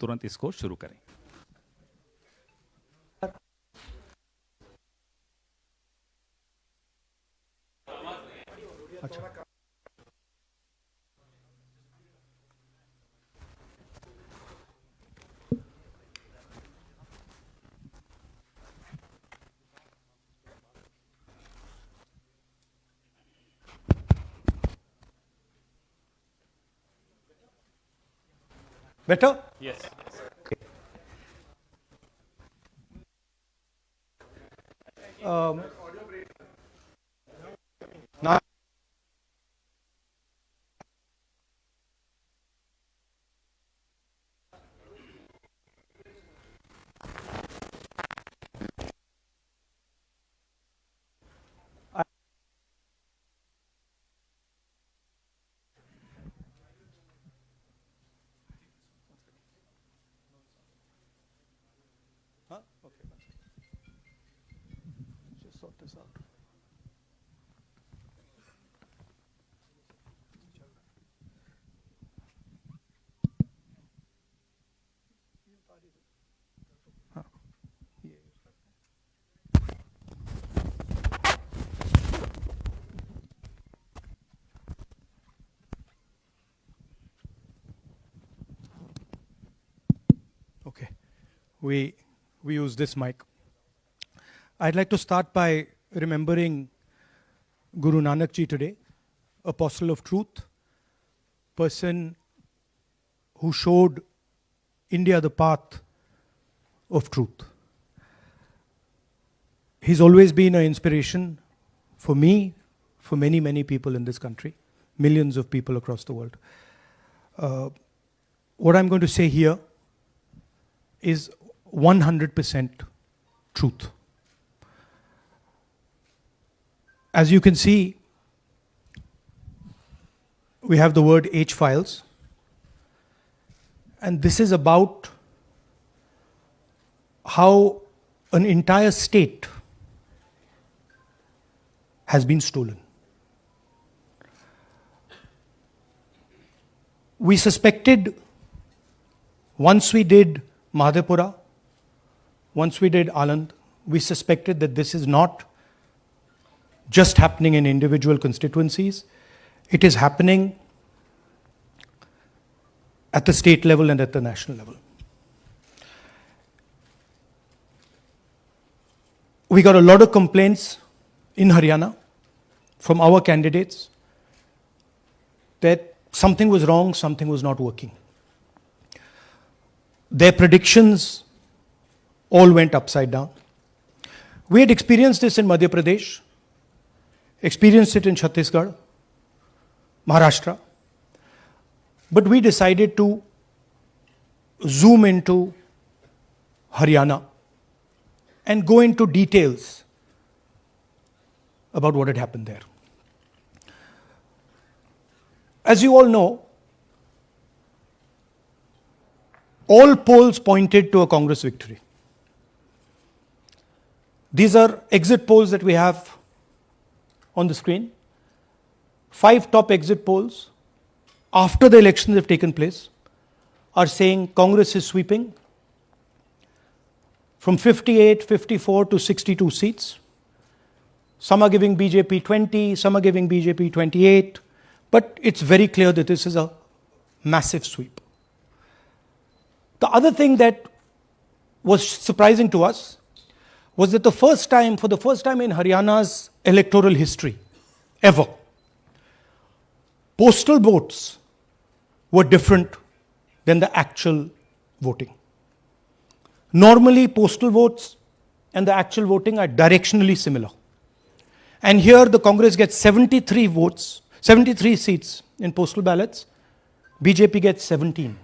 तुरंत इसको शुरू करें। अच्छा, better? Yes. Now, okay, just sort this out. Okay, we use this mic. I'd like to start by remembering Guru Nanak Ji today, apostle of truth, person who showed India the path of truth. He's always been an inspiration for me, for many, many people in this country, millions of people across the world. What I'm going to say here is 100% truth. As you can see, we have the word H files, and this is about how an entire state has been stolen. We suspected, once we did Madhepura, once we did Aland, we suspected that this is not just happening in individual constituencies, it is happening at the state level and at the national level. We got a lot of complaints in Haryana from our candidates that something was wrong, something was not working. Their predictions all went upside down. We had experienced this in Madhya Pradesh, experienced it in Chhattisgarh, Maharashtra, but we decided to zoom into Haryana and go into details about what had happened there. As you all know, all polls pointed to a Congress victory. These are exit polls that we have on the screen. 5 top exit polls after the elections have taken place are saying Congress is sweeping from 58, 54 to 62 seats. Some are giving BJP 20, some are giving BJP 28, but it's very clear that this is a massive sweep. The other thing that was surprising to us was that for the first time in Haryana's electoral history, ever, postal votes were different than the actual voting. Normally, postal votes and the actual voting are directionally similar. And here the Congress gets 73 votes, 73 seats in postal ballots, BJP gets 17.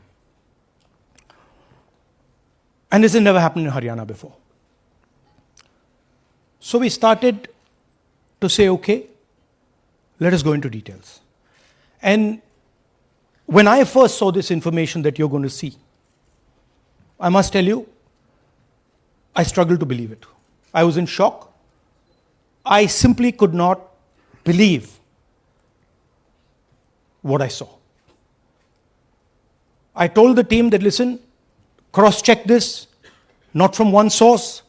And this has never happened in Haryana before. So we started to say, okay, let us go into details. And when I first saw this information that you're going to see, I must tell you, I struggled to believe it. I was in shock. I simply could not believe what I saw. I told the team that, listen, cross-check this, not from one source,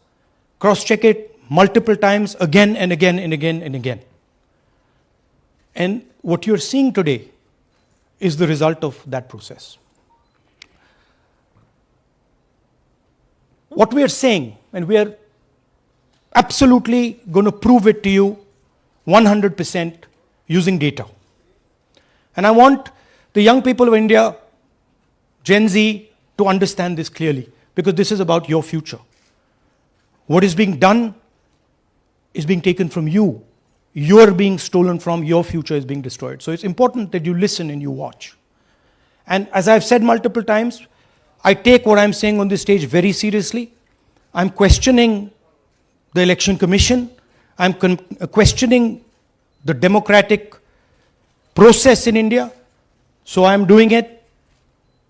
cross-check it multiple times, again and again and again and again. And what you're seeing today is the result of that process. What we are saying, and we are absolutely going to prove it to you 100% using data. And I want the young people of India, Gen Z, to understand this clearly, because this is about your future. What is being done is being taken from you. You're being stolen from, your future is being destroyed. So it's important that you listen and you watch. And as I've said multiple times, I take what I'm saying on this stage very seriously. I'm questioning the Election Commission. I'm questioning the democratic process in India. So I'm doing it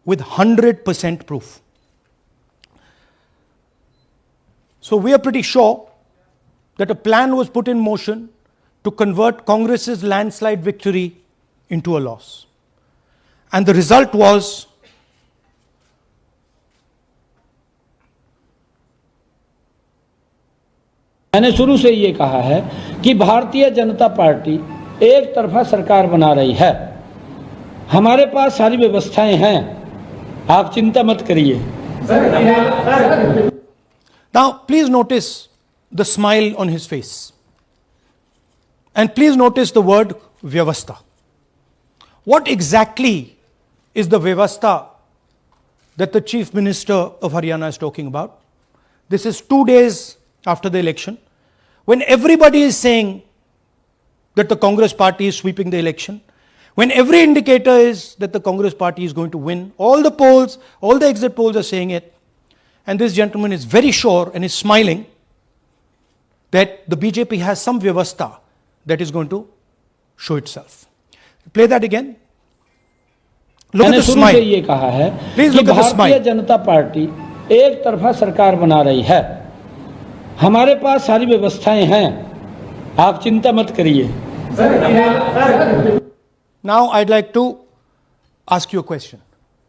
with 100% proof. So we are pretty sure that a plan was put in motion to convert Congress's landslide victory into a loss. And the result was मैंने शुरू से ये कहा है कि Bharatiya Janata party एक तरफा सरकार बना रही है। हमारे पास सारी व्यवस्थाएं हैं, आप चिंता मत करिए। Now, please notice the smile on his face. And please notice the word Vyavastha. What exactly is the Vyavastha that the Chief Minister of Haryana is talking about? This is 2 days after the election, when everybody is saying that the Congress party is sweeping the election, when every indicator is that the Congress party is going to win, all the polls, all the exit polls are saying it, and this gentleman is very sure and is smiling that the BJP has some Vyavastha that is going to show itself. Play that again. Look at the smile. मैंने शुरू से ये कहा है कि Bharatiya Janata party एक तरफा सरकार बना रही है। हमारे पास सारी व्यवस्थाएं हैं, आप चिंता मत करिए। Now I'd like to ask you a question.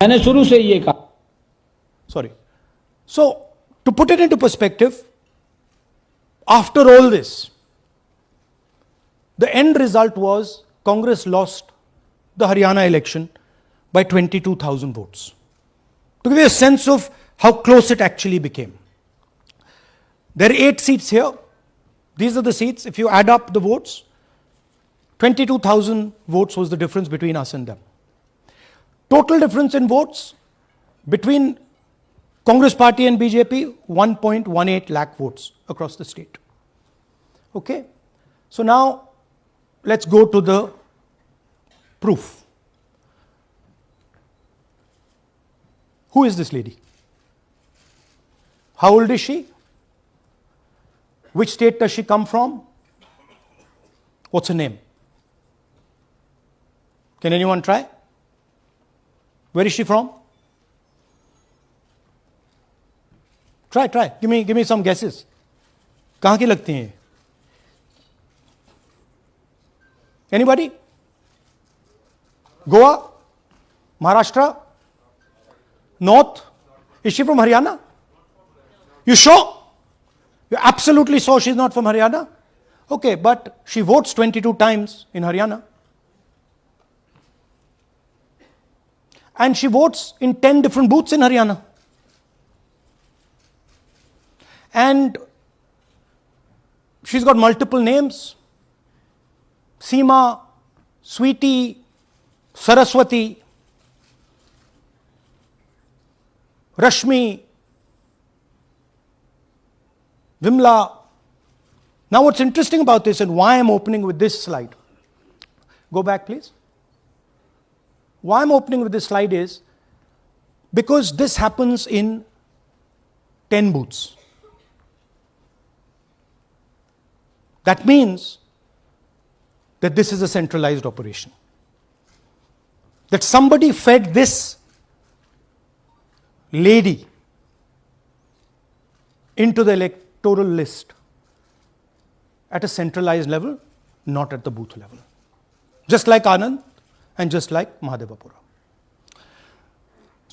मैंने शुरू से ये कहा। Sorry. So, to put it into perspective, after all this, the end result was Congress lost the Haryana election by 22,000 votes. To give you a sense of how close it actually became. There are 8 seats here. These are the seats. If you add up the votes, 22,000 votes was the difference between us and them. Total difference in votes between Congress party and BJP, 1.18 lakh votes across the state. Okay? So now, let's go to the proof. Who is this lady? How old is she? Which state does she come from? What's her name? Can anyone try? Where is she from? Try. Give me some guesses. कहाँ की लगती हैं? Anybody? Goa? Maharashtra? North? Is she from Haryana? You sure? You're absolutely sure she's not from Haryana? Okay, but she votes 22 times in Haryana. And she votes in 10 different booths in Haryana. And she's got multiple names. Seema, Sweetie, Saraswati, Rashmi, Vimla. Now what's interesting about this and why I'm opening with this slide. Go back please. Why I'm opening with this slide is because this happens in 10 booths. That means that this is a centralized operation. That somebody fed this lady into the electoral list at a centralized level, not at the booth level. Just like Anand and just like Mahadevapura.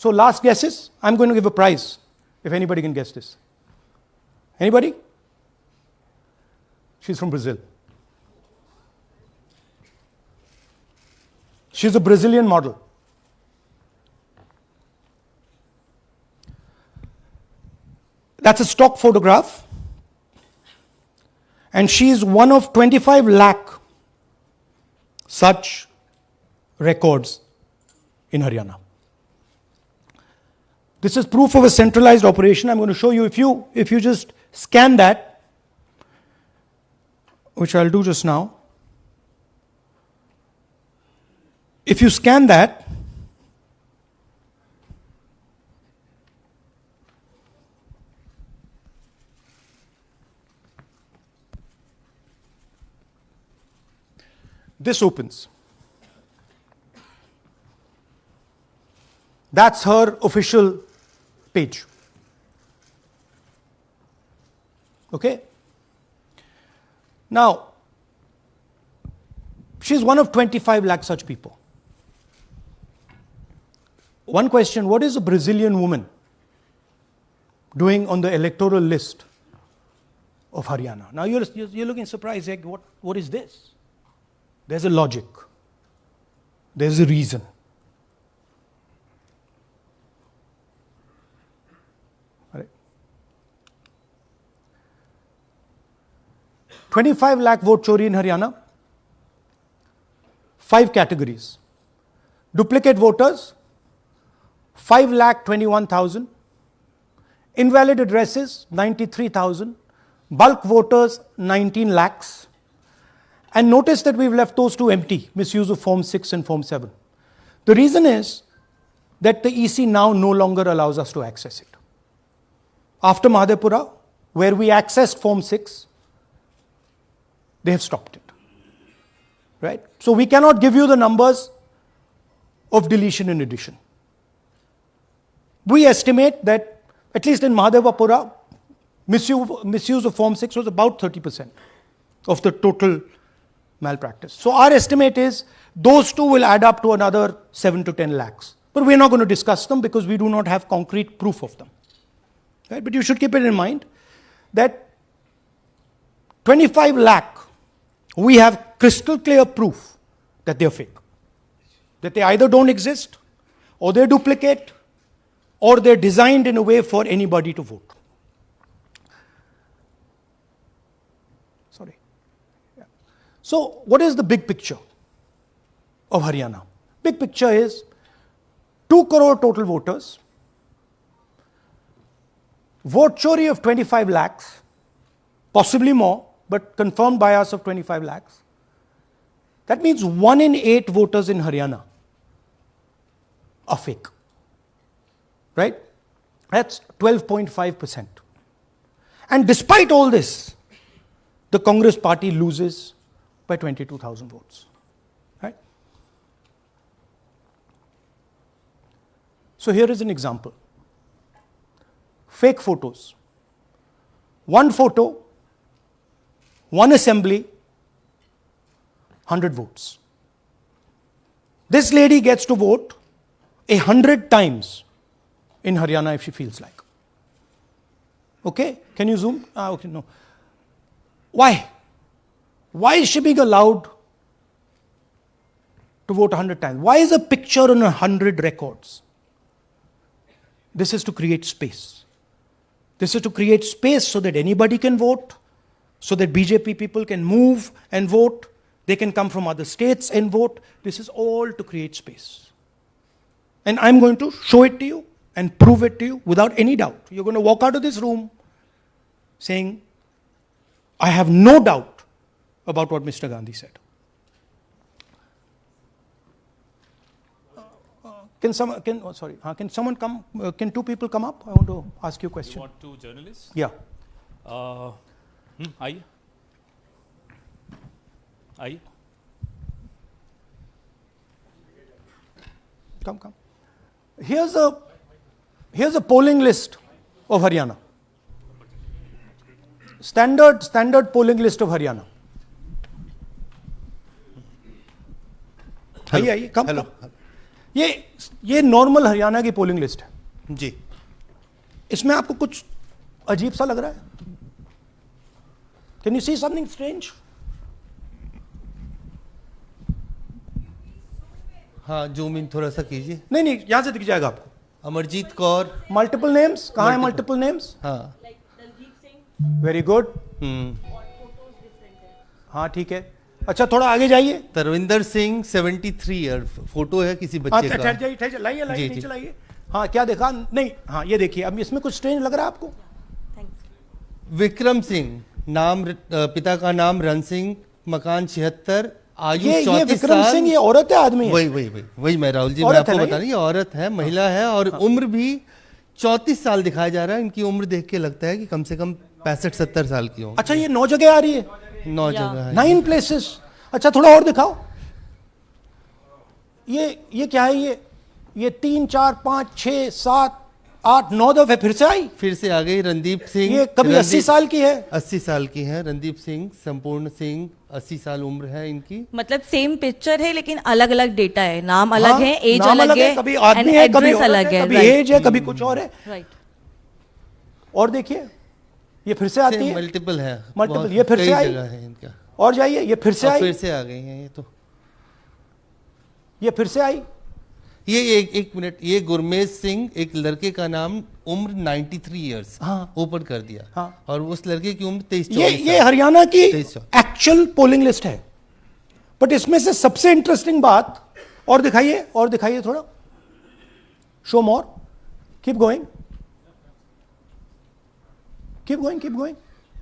So last guesses. I'm going to give a prize if anybody can guess this. Anybody? She's from Brazil. She's a Brazilian model. That's a stock photograph. And she is one of 25 lakh such records in Haryana. This is proof of a centralized operation. I'm going to show you, if you just scan that, which I'll do just now. If you scan that, this opens. That's her official page. Okay? Now, she's one of 25 lakh such people. One question, what is a Brazilian woman doing on the electoral list of Haryana? Now you're looking surprised, like, what is this? There's a logic. There's a reason. All right. 25 lakh vote chori in Haryana. 5 categories. Duplicate voters, 5,21,000. Invalid addresses, 93,000. Bulk voters, 19 lakhs. And notice that we've left those two empty, misuse of Form 6 and Form 7. The reason is that the EC now no longer allows us to access it. After Mahadevpura, where we accessed Form 6, they have stopped it. Right? So we cannot give you the numbers of deletion and addition. We estimate that, at least in Mahadevpura, misuse of Form 6 was about 30% of the total malpractice. So our estimate is those two will add up to another 7 to 10 lakhs. But we're not going to discuss them because we do not have concrete proof of them. Right? But you should keep it in mind that 25 lakh, we have crystal clear proof that they're fake. That they either don't exist, or they're duplicate, or they're designed in a way for anybody to vote. Sorry. Yeah. So what is the big picture of Haryana? Big picture is 2 crore total voters, vote chori of 25 lakhs, possibly more, but confirmed bias of 25 lakhs. That means 1 in 8 voters in Haryana are fake. Right? That's 12.5%. And despite all this, the Congress party loses by 22,000 votes. Right? So here is an example. Fake photos. 1 photo, 1 assembly, 100 votes. This lady gets to vote 100 times in Haryana if she feels like. Okay? Can you zoom? Okay, no. Why? Why is she being allowed to vote 100 times? Why is a picture on 100 records? This is to create space. This is to create space so that anybody can vote, so that BJP people can move and vote. They can come from other states and vote. This is all to create space. And I'm going to show it to you and prove it to you without any doubt. You're going to walk out of this room saying, I have no doubt about what Mr. Gandhi said. Can someone come? Can 2 people come up? I want to ask you a question. You want 2 journalists? Yeah. Aye. Come. Here's a polling list of Haryana. Standard polling list of Haryana. Hello. Come. ये normal Haryana की polling list है जी। इसमें आपको कुछ अजीब सा लग रहा है? Can you see something strange? हाँ, जूम इन थोड़ा सा कीजिए। नहीं यहां से दिख जाएगा आपको। अमरजीत कौर। मल्टीपल नेम्स कहां है? मल्टीपल नेम्स, हाँ। Very good. हाँ ठीक है। अच्छा थोड़ा आगे जाइए। तरविंदर सिंह 73 ईयर, फोटो है किसी बच्चे का। ठहर जाइए, लाइए जी, नीचे जी। लाइए। हाँ क्या देखा? नहीं, हाँ ये देखिए। अब इसमें कुछ स्ट्रेंज लग रहा है आपको? विक्रम सिंह, नाम पिता का नाम रण सिंह, मकान 76, आयु ये 34 विक्रम साल। सिंह ये औरत है आदमी है? वही मैं राहुल जी, मैं औरत आपको है ना बता रही, औरत है, महिला है, और उम्र भी 34 साल दिखाया जा रहा है। इनकी उम्र देख के लगता है कि कम से कम 65-70 साल की होगी। अच्छा ये 9 जगह आ रही है? 9 जगह है। 9 प्लेसेस। अच्छा थोड़ा और दिखाओ। ये क्या है? ये 3 4 5 6 7 8 9 दफे फिर से आई। फिर से आ गई रणदीप सिंह। ये कभी 80 साल की है? 80 साल की है रणदीप सिंह, संपूर्ण सिंह, 80 साल उम्र है इनकी। मतलब सेम पिक्चर है लेकिन अलग अलग डेटा है, नाम अलग हाँ, है, एज नाम अलग है, कभी आदमी है, कभी औरत अलग है, है, कभी right, एज है, कभी कुछ और है। राइट। और देखिए ये फिर से आती है। मल्टीपल है, मल्टीपल। ये फिर से कई आई। जगह है इनका। और जाइए, ये फिर से अब आई। फिर से आ गई हैं ये तो। ये फिर से आई। ये एक मिनट, ये गुरमेज सिंह, एक लड़के का नाम, उम्र 93 इयर्स, हाँ। ऊपर कर दिया। हाँ। और उस लड़के की उम्र 23 ये हरियाणा की 23। एक्चुअल पोलिंग लिस्ट है। बट इसमें से सबसे इंटरेस्टिंग बात, और दिखाइए थोड़ा, शो मोर, कीप गोइंग,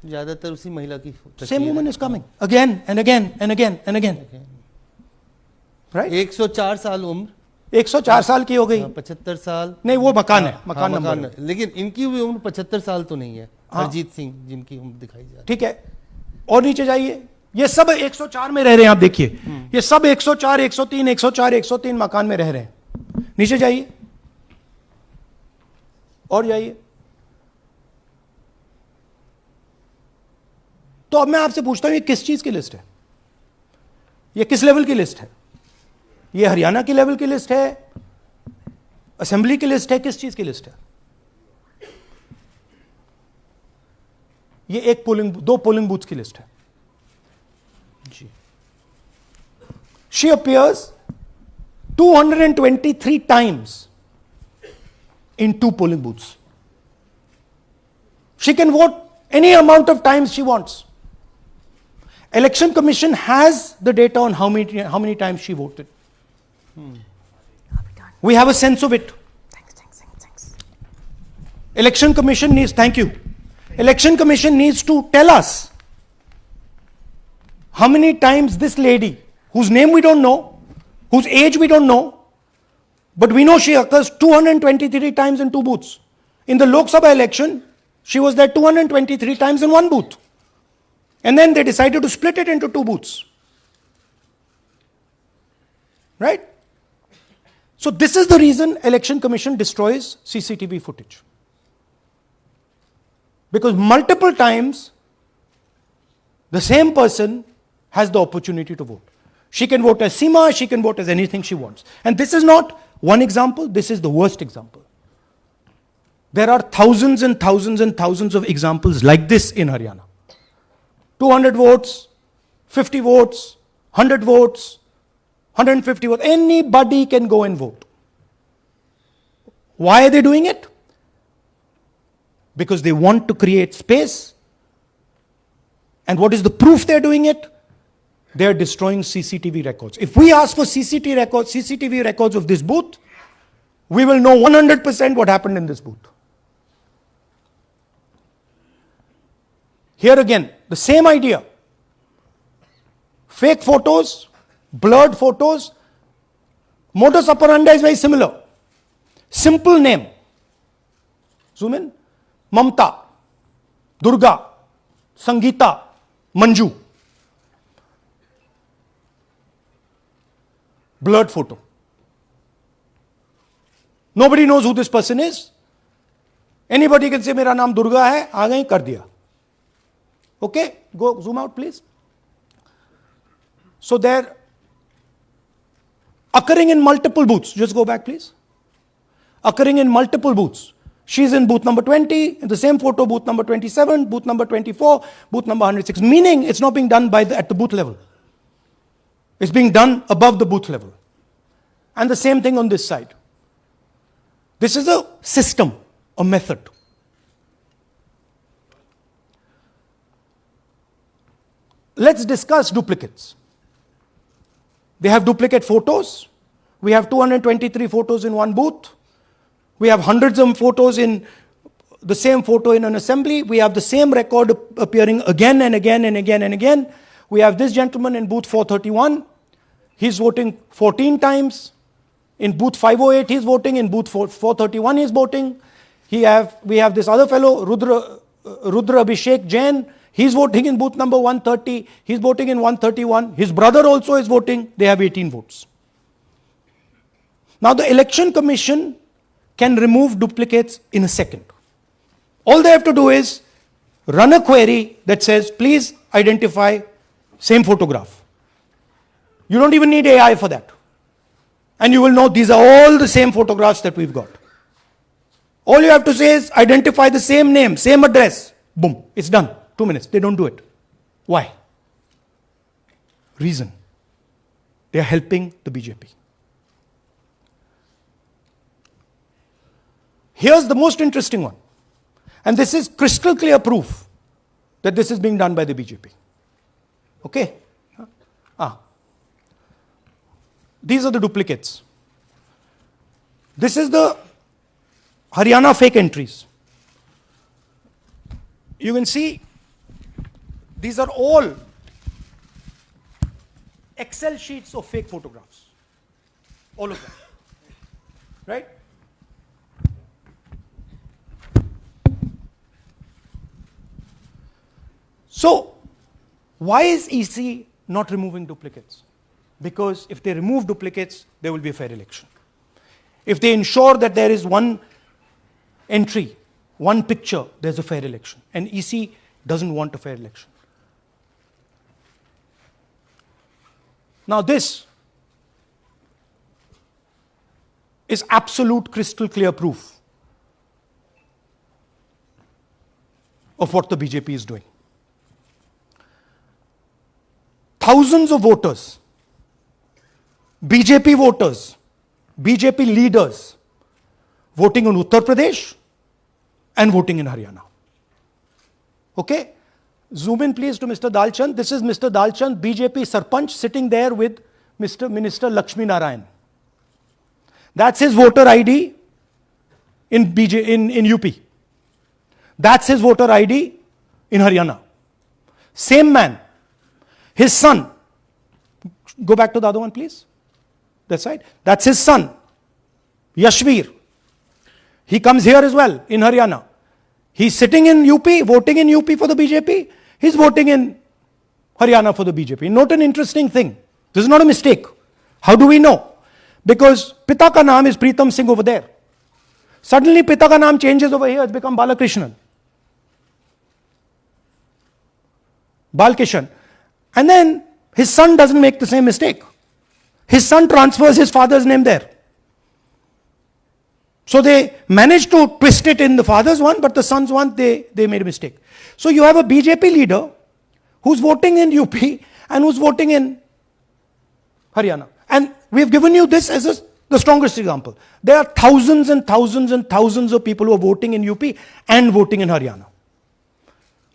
ज्यादातर उसी महिला की same woman is coming again and again and again and again, right. 104 साल उम्र, 104 साल की हो गई। 75 साल। नहीं वो मकान है, हाँ, मकान नंबर मकान है। लेकिन इनकी भी उम्र 75 साल तो नहीं है। हाँ। हरजीत सिंह जिनकी उम्र दिखाई जा रही है। ठीक है। और नीचे जाइए, ये सब 104 में रह रहे हैं। आप देखिए ये सब 104 103 104 103 मकान में रह रहे हैं। नीचे जाइए और जाइए। तो अब मैं आपसे पूछता हूं ये किस चीज की लिस्ट है? ये किस लेवल की लिस्ट है? ये हरियाणा की लेवल की लिस्ट है, असेंबली की लिस्ट है, किस चीज की लिस्ट है? ये दो पोलिंग बूथ्स की लिस्ट है जी। She appears 223 times in 2 polling booths. She can vote any amount of times she wants. Election Commission has the data on how many times she voted. We have a sense of it. Thanks. Election Commission needs, thank you. Election Commission needs to tell us how many times this lady, whose name we don't know, whose age we don't know, but we know she occurs 223 times in 2 booths. In the Lok Sabha election, she was there 223 times in 1 booth. And then they decided to split it into 2 booths. Right? So this is the reason Election Commission destroys CCTV footage. Because multiple times the same person has the opportunity to vote. She can vote as Seema, she can vote as anything she wants. And this is not one example, this is the worst example. There are thousands and thousands and thousands of examples like this in Haryana. 200 votes, 50 votes, 100 votes, 150 votes. Anybody can go and vote. Why are they doing it? Because they want to create space. And what is the proof they're doing it? They are destroying CCTV records. If we ask for CCTV records of this booth, we will know 100% what happened in this booth. Here again, the same idea. Fake photos, blurred photos. Modus operandi is very similar. Simple name. Zoom in. Mamta, Durga, Sangeeta, Manju. Blurred photo. Nobody knows who this person is. Anybody can say, मेरा नाम दुर्गा है, आ गई, कर दिया. Okay, go zoom out please. So there, occurring in multiple booths. Just go back, please. Occurring in multiple booths. She's in booth number 20, in the same photo, booth number 27, booth number 24, booth number 106. Meaning, it's not being done at the booth level. It's being done above the booth level. And the same thing on this side. This is a system, a method. Let's discuss duplicates. They have duplicate photos. We have 223 photos in one booth. We have hundreds of photos in the same photo in an assembly. We have the same record appearing again and again and again and again. We have this gentleman in booth 431. He's voting 14 times. In booth 508, he's voting. In booth 431, he's voting. We have this other fellow, Rudra Abhishek Jain. He's voting in booth number 130. He's voting in 131. His brother also is voting. They have 18 votes. Now the Election Commission can remove duplicates in a second. All they have to do is run a query that says, please identify same photograph. You don't even need AI for that. And you will know these are all the same photographs that we've got. All you have to say is identify the same name, same address. Boom, it's done. 2 minutes. They don't do it. Why? Reason. They are helping the BJP. Here's the most interesting one. And this is crystal clear proof that this is being done by the BJP. Okay? These are the duplicates. This is the Haryana fake entries. You can see these are all Excel sheets of fake photographs. All of them. Right? So, why is EC not removing duplicates? Because if they remove duplicates, there will be a fair election. If they ensure that there is one entry, one picture, there's a fair election. And EC doesn't want a fair election. Now this is absolute crystal clear proof of what the BJP is doing. Thousands of voters, BJP voters, BJP leaders voting in Uttar Pradesh and voting in Haryana. Okay? Zoom in please to Mr. Dalchand. This is Mr. Dalchand, BJP Sarpanch, sitting there with Mr. Minister Lakshmi Narayan. That's his voter ID in UP. That's his voter ID in Haryana. Same man. His son. Go back to the other one, please. That's right. That's his son, Yashveer. He comes here as well in Haryana. He's sitting in UP, voting in UP for the BJP. He's voting in Haryana for the BJP. Note an interesting thing. This is not a mistake. How do we know? Because Pita ka naam is Pritam Singh over there. Suddenly Pita ka naam changes over here. It's become Balakrishnan. Balkishan. And then his son doesn't make the same mistake. His son transfers his father's name there. So they managed to twist it in the father's one, but the son's one, they made a mistake. So you have a BJP leader who's voting in UP and who's voting in Haryana. And we've given you this as the strongest example. There are thousands and thousands and thousands of people who are voting in UP and voting in Haryana.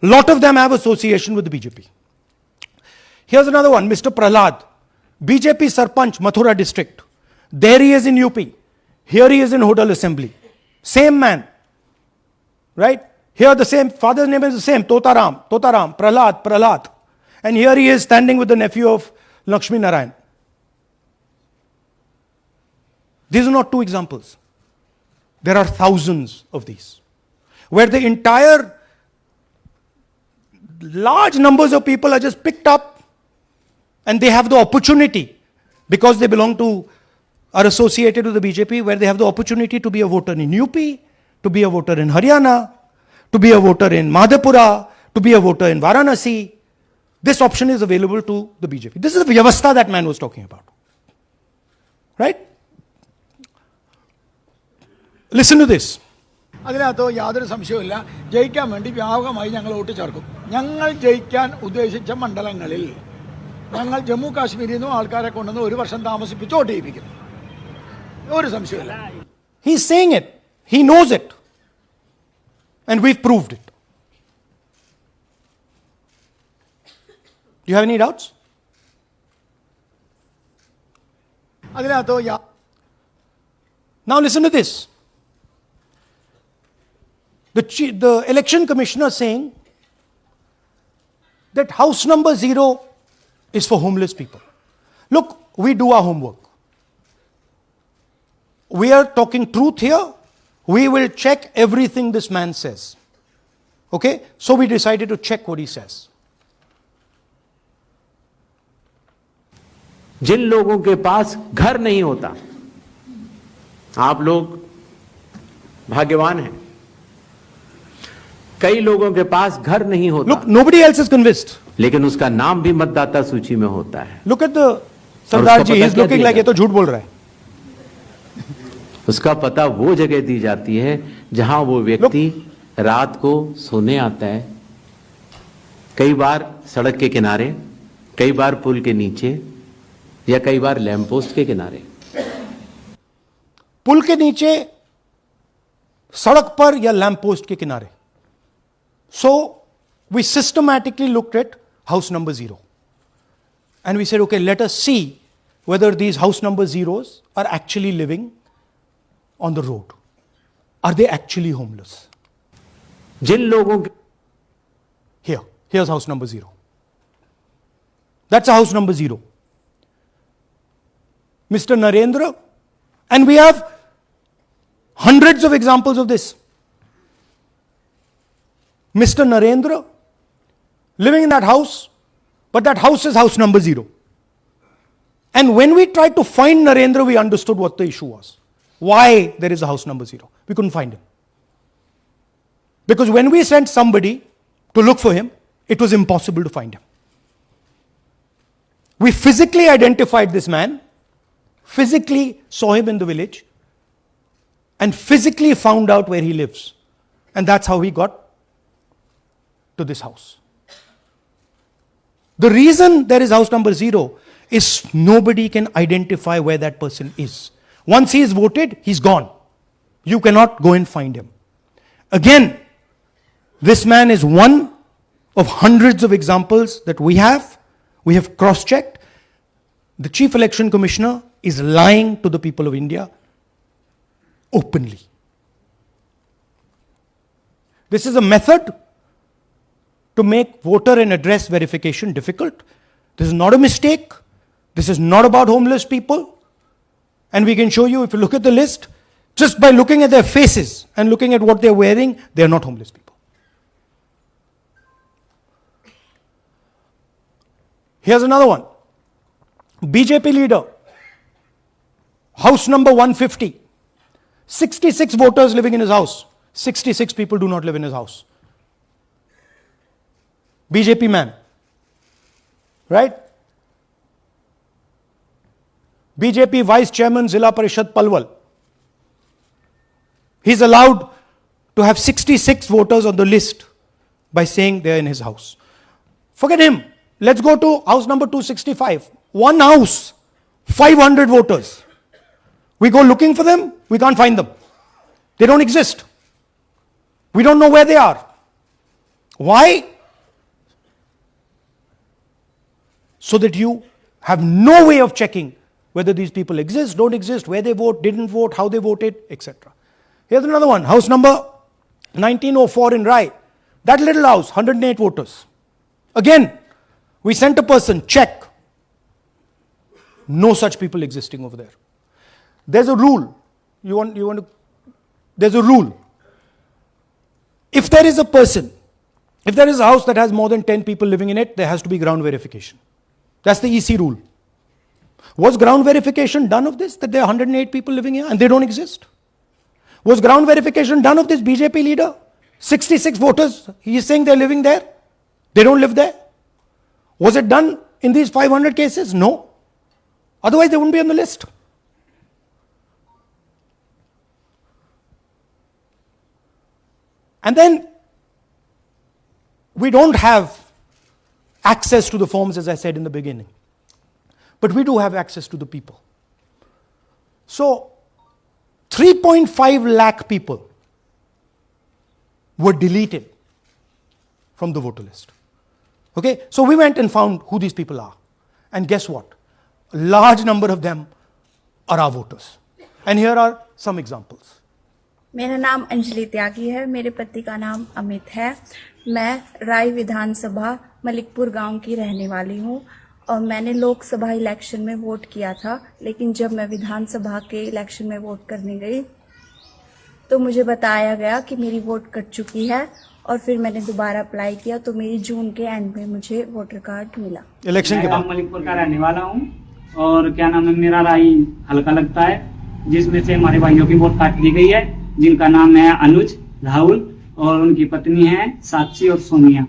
A lot of them have association with the BJP. Here's another one, Mr. Prahlad, BJP Sarpanch, Mathura district. There he is in UP. Here he is in Hodal Assembly. Same man. Right? Here the same, father's name is the same, Totaram, Prahlad. And here he is standing with the nephew of Lakshmi Narayan. These are not two examples. There are thousands of these. Where the entire large numbers of people are just picked up and they have the opportunity, because they belong to, are associated with the BJP, where they have the opportunity to be a voter in UP, to be a voter in Haryana, to be a voter in Madhepura, to be a voter in Varanasi. This option is available to the BJP. This is the Vyavastha that man was talking about. Right? Listen to this. അതിനകത്ത് യാതൊരു സംശയവുമില്ല. ജയിക്കാൻ വേണ്ടി വ്യാപകമായി ഞങ്ങൾ vote ചേർക്കും. ഞങ്ങൾ ജയിക്കാൻ ഉദ്ദേശിച്ച മണ്ഡലങ്ങളിൽ ഞങ്ങൾ ജമ്മു കാശ്മീരിൽ നിന്നും ആൾക്കാരെ കൊണ്ടുവന്ന് ഒരു വർഷം താമസിപ്പിച്ച് വോട്ട് ചെയ്യിപ്പിക്കും. ഒരു സംശയമില്ല. He's saying it. He knows it. And we've proved it. Do you have any doubts? അതിനകത്ത് Now listen to this. The election commissioner saying that house number 0 is for homeless people. Look, we do our homework. We are talking truth here. We will check everything this man says. Okay? So we decided to check what he says. जिन लोगों के पास घर नहीं होता, आप लोग भाग्यवान हैं. कई लोगों के पास घर नहीं होता. Look, nobody else is convinced. लेकिन उसका नाम भी मतदाता सूची में होता है. Look at the Sardar ji. He's looking like ये तो झूठ बोल रहा है. उसका पता वो जगह दी जाती है जहां वो व्यक्ति रात को सोने आता है. कई बार सड़क के किनारे, कई बार पुल के नीचे, या कई बार लैंप पोस्ट के किनारे. पुल के नीचे, सड़क पर या लैंप पोस्ट के किनारे. So we systematically looked at house number 0. And we said, okay, let us see whether these house number 0s are actually living on the road. Are they actually homeless? जिन लोगों के Here's house number 0. That's a house number 0. Mr. Narendra, and we have hundreds of examples of this. Mr. Narendra living in that house, but that house is house number 0. And when we tried to find Narendra, we understood what the issue was. Why there is a house number 0. We couldn't find him. Because when we sent somebody to look for him, it was impossible to find him. We physically identified this man, physically saw him in the village, and physically found out where he lives. And that's how we got to this house. The reason there is house number 0 is nobody can identify where that person is. Once he is voted, he's gone. You cannot go and find him. Again, this man is one of hundreds of examples that we have. We have cross-checked. The Chief Election Commissioner is lying to the people of India openly. This is a method to make voter and address verification difficult. This is not a mistake. This is not about homeless people. And we can show you, if you look at the list, just by looking at their faces and looking at what they're wearing, they're not homeless people. Here's another one. BJP leader, house number 150. 66 voters living in his house. 66 people do not live in his house. BJP man. Right? BJP Vice Chairman Zilla Parishad Palwal. He's allowed to have 66 voters on the list by saying they're in his house. Forget him. Let's go to house number 265. One house, 500 voters. We go looking for them, we can't find them. They don't exist. We don't know where they are. Why? So that you have no way of checking whether these people exist, don't exist, where they vote, didn't vote, how they voted, etc. Here's another one, house number 1904 in Rai. That little house, 108 voters. Again, we sent a person, check. No such people existing over there. There's a rule. There's a rule. If there is a person, if there is a house that has more than 10 people living in it, there has to be ground verification. That's the EC rule. Was ground verification done of this, that there are 108 people living here and they don't exist? Was ground verification done of this BJP leader? 66 voters, he is saying they're living there. They don't live there. Was it done in these 500 cases? No. Otherwise they wouldn't be on the list. And then we don't have access to the forms, as I said in the beginning. But we do have access to the people. So 3.5 lakh people were deleted from the voter list. Okay, so we went and found who these people are. And guess what? A large number of them are our voters. And here are some examples. मेरा नाम अंजलि त्यागी है, मेरे पति का नाम अमित है। मैं राय विधानसभा मलिकपुर गांव की रहने वाली हूं और मैंने लोकसभा इलेक्शन में वोट किया था, लेकिन जब मैं विधानसभा के इलेक्शन में वोट करने गई तो मुझे बताया गया कि मेरी वोट कट चुकी है और फिर मैंने दोबारा अप्लाई किया तो मेरी जून के एंड में मुझे वोटर कार्ड मिला। इलेक्शन के बाद मलिकपुर का रहने वाला हूँ और क्या नाम है, मेरा राय हल्का लगता है, जिसमें से हमारे भाइयों की वोट काट दी गई है, जिनका नाम है अनुज, राहुल और उनकी पत्नी है साक्षी और सोनिया,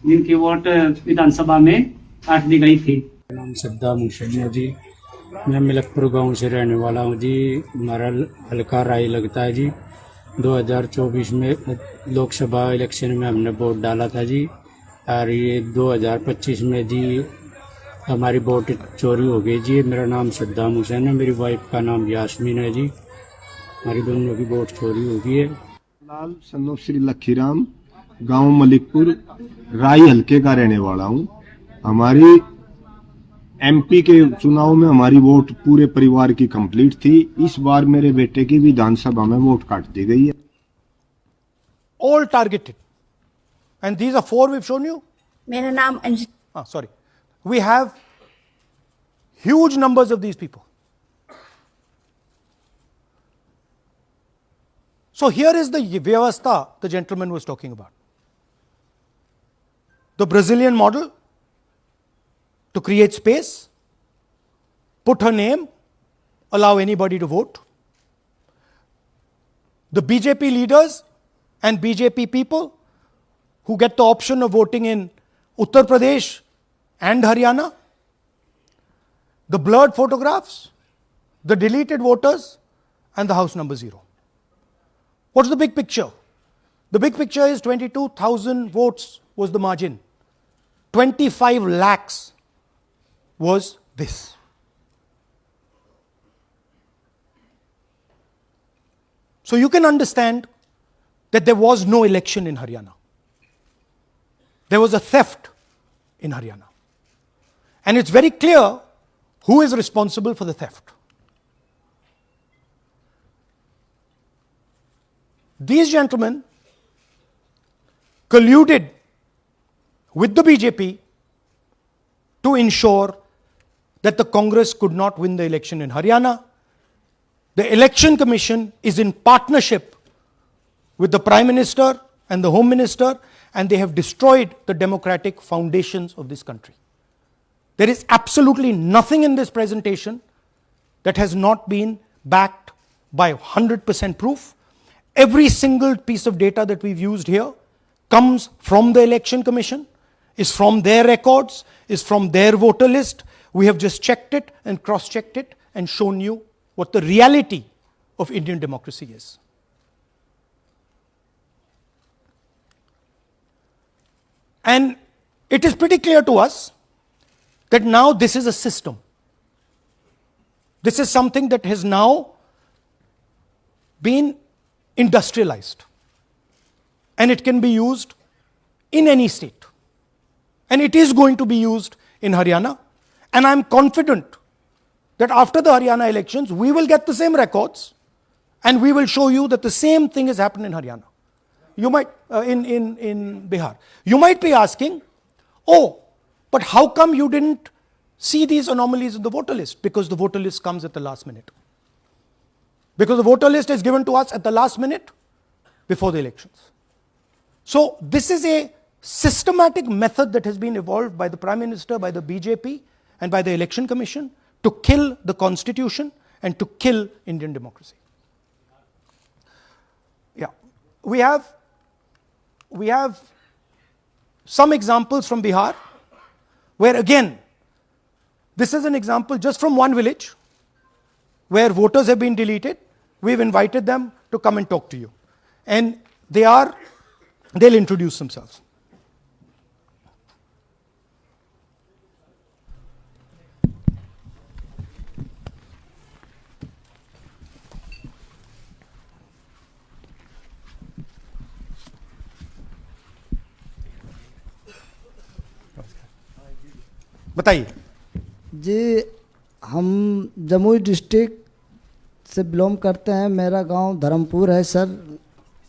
जिनकी वोट विधानसभा में काट दी गई थी। नाम सद्दाम हुसैन है जी, मैं मलिकपुर गांव से रहने वाला हूं जी। हमारा हल्का राय लगता है जी। 2024 में लोकसभा इलेक्शन में हमने वोट डाला था जी, और ये 2025 में जी हमारी वोट चोरी हो गई जी। मेरा नाम सद्दाम हुसैन है, मेरी वाइफ का नाम यास्मीन है जी। हमारी दोनों की वोट चोरी हो गई है। लाल सन्नो श्री लखीराम, गांव मलिकपुर, राई हल्के का रहने वाला हूं। हमारी एमपी के चुनाव में हमारी वोट पूरे परिवार की कंप्लीट थी। इस बार मेरे बेटे की विधानसभा में वोट काट दी गई है। all targeted. And these are 4 we've shown you. मेरा नाम Anjali. Sorry. We have huge numbers of these people. So here is the vyavastha the gentleman was talking about. The Brazilian model to create space, put her name, allow anybody to vote. The BJP leaders and BJP people who get the option of voting in Uttar Pradesh and Haryana. The blurred photographs, the deleted voters, and the house number 0. What's the big picture? The big picture is 22,000 votes was the margin. 25 lakhs was this. So you can understand that there was no election in Haryana. There was a theft in Haryana. And it's very clear who is responsible for the theft. These gentlemen colluded with the BJP to ensure that the Congress could not win the election in Haryana. The Election Commission is in partnership with the Prime Minister and the Home Minister, and they have destroyed the democratic foundations of this country. There is absolutely nothing in this presentation that has not been backed by 100% proof. Every single piece of data that we've used here comes from the Election Commission, is from their records, is from their voter list. We have just checked it and cross-checked it and shown you what the reality of Indian democracy is. And it is pretty clear to us that now this is a system. This is something that has now been industrialized. And it can be used in any state. And it is going to be used in Haryana. And I'm confident that after the Haryana elections, we will get the same records and we will show you that the same thing has happened in Haryana. You might, in Bihar. You might be asking, oh, but how come you didn't see these anomalies in the voter list? Because the voter list comes at the last minute. Because the voter list is given to us at the last minute before the elections. So this is a systematic method that has been evolved by the Prime Minister, by the BJP, and by the Election Commission to kill the Constitution and to kill Indian democracy. Yeah, we have some examples from Bihar where again, this is an example just from one village where voters have been deleted. We've invited them to come and talk to you. And they are They'll introduce themselves. बताइए जी। हम Jamui district से belong करते हैं। मेरा गांव धर्मपुर है sir,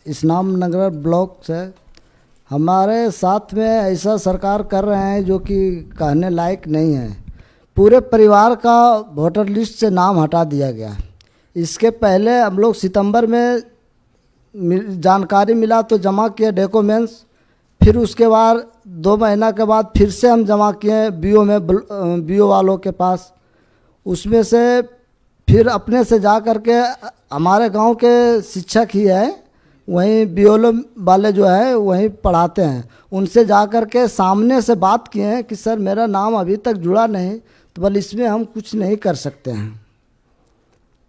इस्लाम नगर block से। हमारे साथ में ऐसा सरकार कर रहे हैं जो कि कहने लायक नहीं है। पूरे परिवार का वोटर लिस्ट से नाम हटा दिया गया। इसके पहले हम लोग सितंबर में जानकारी मिला तो जमा किए डॉक्यूमेंट्स, फिर उसके बाद 2 महीना के बाद फिर से हम जमा किए बीओ में, बीओ वालों के पास। उसमें से फिर अपने से जा कर के हमारे गांव के शिक्षक ही है, वहीं बीओ वाले जो है वहीं पढ़ाते हैं, उनसे जा कर के सामने से बात किए हैं कि सर मेरा नाम अभी तक जुड़ा नहीं, तो बोले इसमें हम कुछ नहीं कर सकते हैं।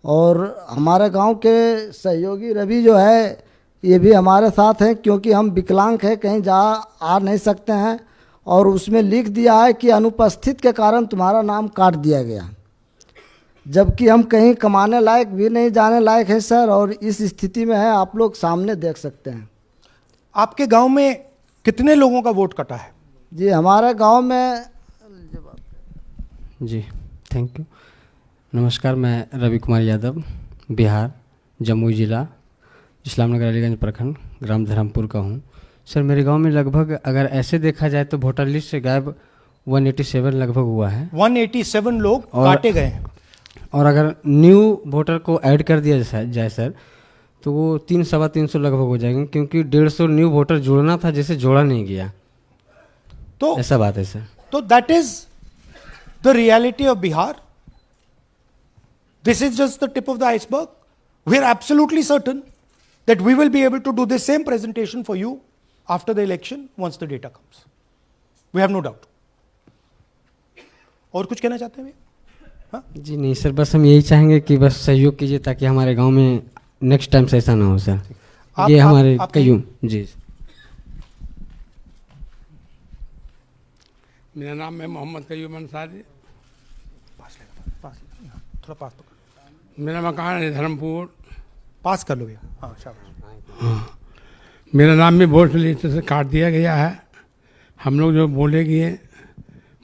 और हमारे गांव के सहयोगी रवि जो है ये भी हमारे साथ हैं, क्योंकि हम विकलांग हैं, कहीं जा आ नहीं सकते हैं। और उसमें लिख दिया है कि अनुपस्थित के कारण तुम्हारा नाम काट दिया गया, जबकि हम कहीं कमाने लायक भी नहीं जाने लायक है सर। और इस स्थिति में है, आप लोग सामने देख सकते हैं। आपके गांव में कितने लोगों का वोट कटा है? जी हमारे गांव में जी थैंक यू। नमस्कार, मैं रवि कुमार यादव, बिहार, जमुई जिला, इस्लामनगर अलीगंज प्रखंड, ग्राम धर्मपुर का हूँ। सर मेरे गांव में लगभग अगर ऐसे देखा जाए तो वोटर लिस्ट से गायब 187 लगभग हुआ है। 187 लोग काटे गए हैं। और अगर न्यू वोटर को ऐड कर दिया जाए सर तो वो 300-350 लगभग हो जाएंगे, क्योंकि 150 न्यू वोटर जोड़ना था जिसे जोड़ा नहीं गया। तो ऐसा बात है सर। तो that is the reality of Bihar. This is just the tip of the iceberg. We are absolutely certain that we will be able to do the same presentation for you after the election once the data comes. We have no doubt. और कुछ कहना चाहते हैं भैया? हाँ? जी नहीं sir, बस हम यही चाहेंगे कि बस सहयोग कीजिए ताकि हमारे गांव में नेक्स्ट टाइम से ऐसा ना हो सर। ये हमारे कयूम जी। मेरा नाम है मोहम्मद कयूम अंसारी। थोड़ा पास तो मेरा मकान है धर्मपुर। पास कर लो भैया। हाँ शाबाश। हाँ, मेरा नाम भी वोट लिस्ट से काट दिया गया है। हम लोग जो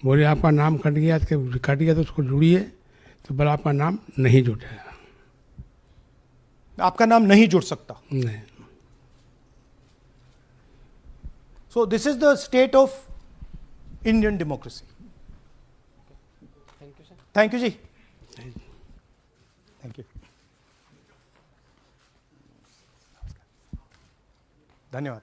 बोले आपका नाम कट गया तो उसको जुड़िए, तो बोला आपका नाम नहीं जुटेगा। आपका नाम नहीं जुड़ सकता? नहीं। So this is the state of Indian democracy. Thank you sir. Thank you ji. Thank you. धन्यवाद।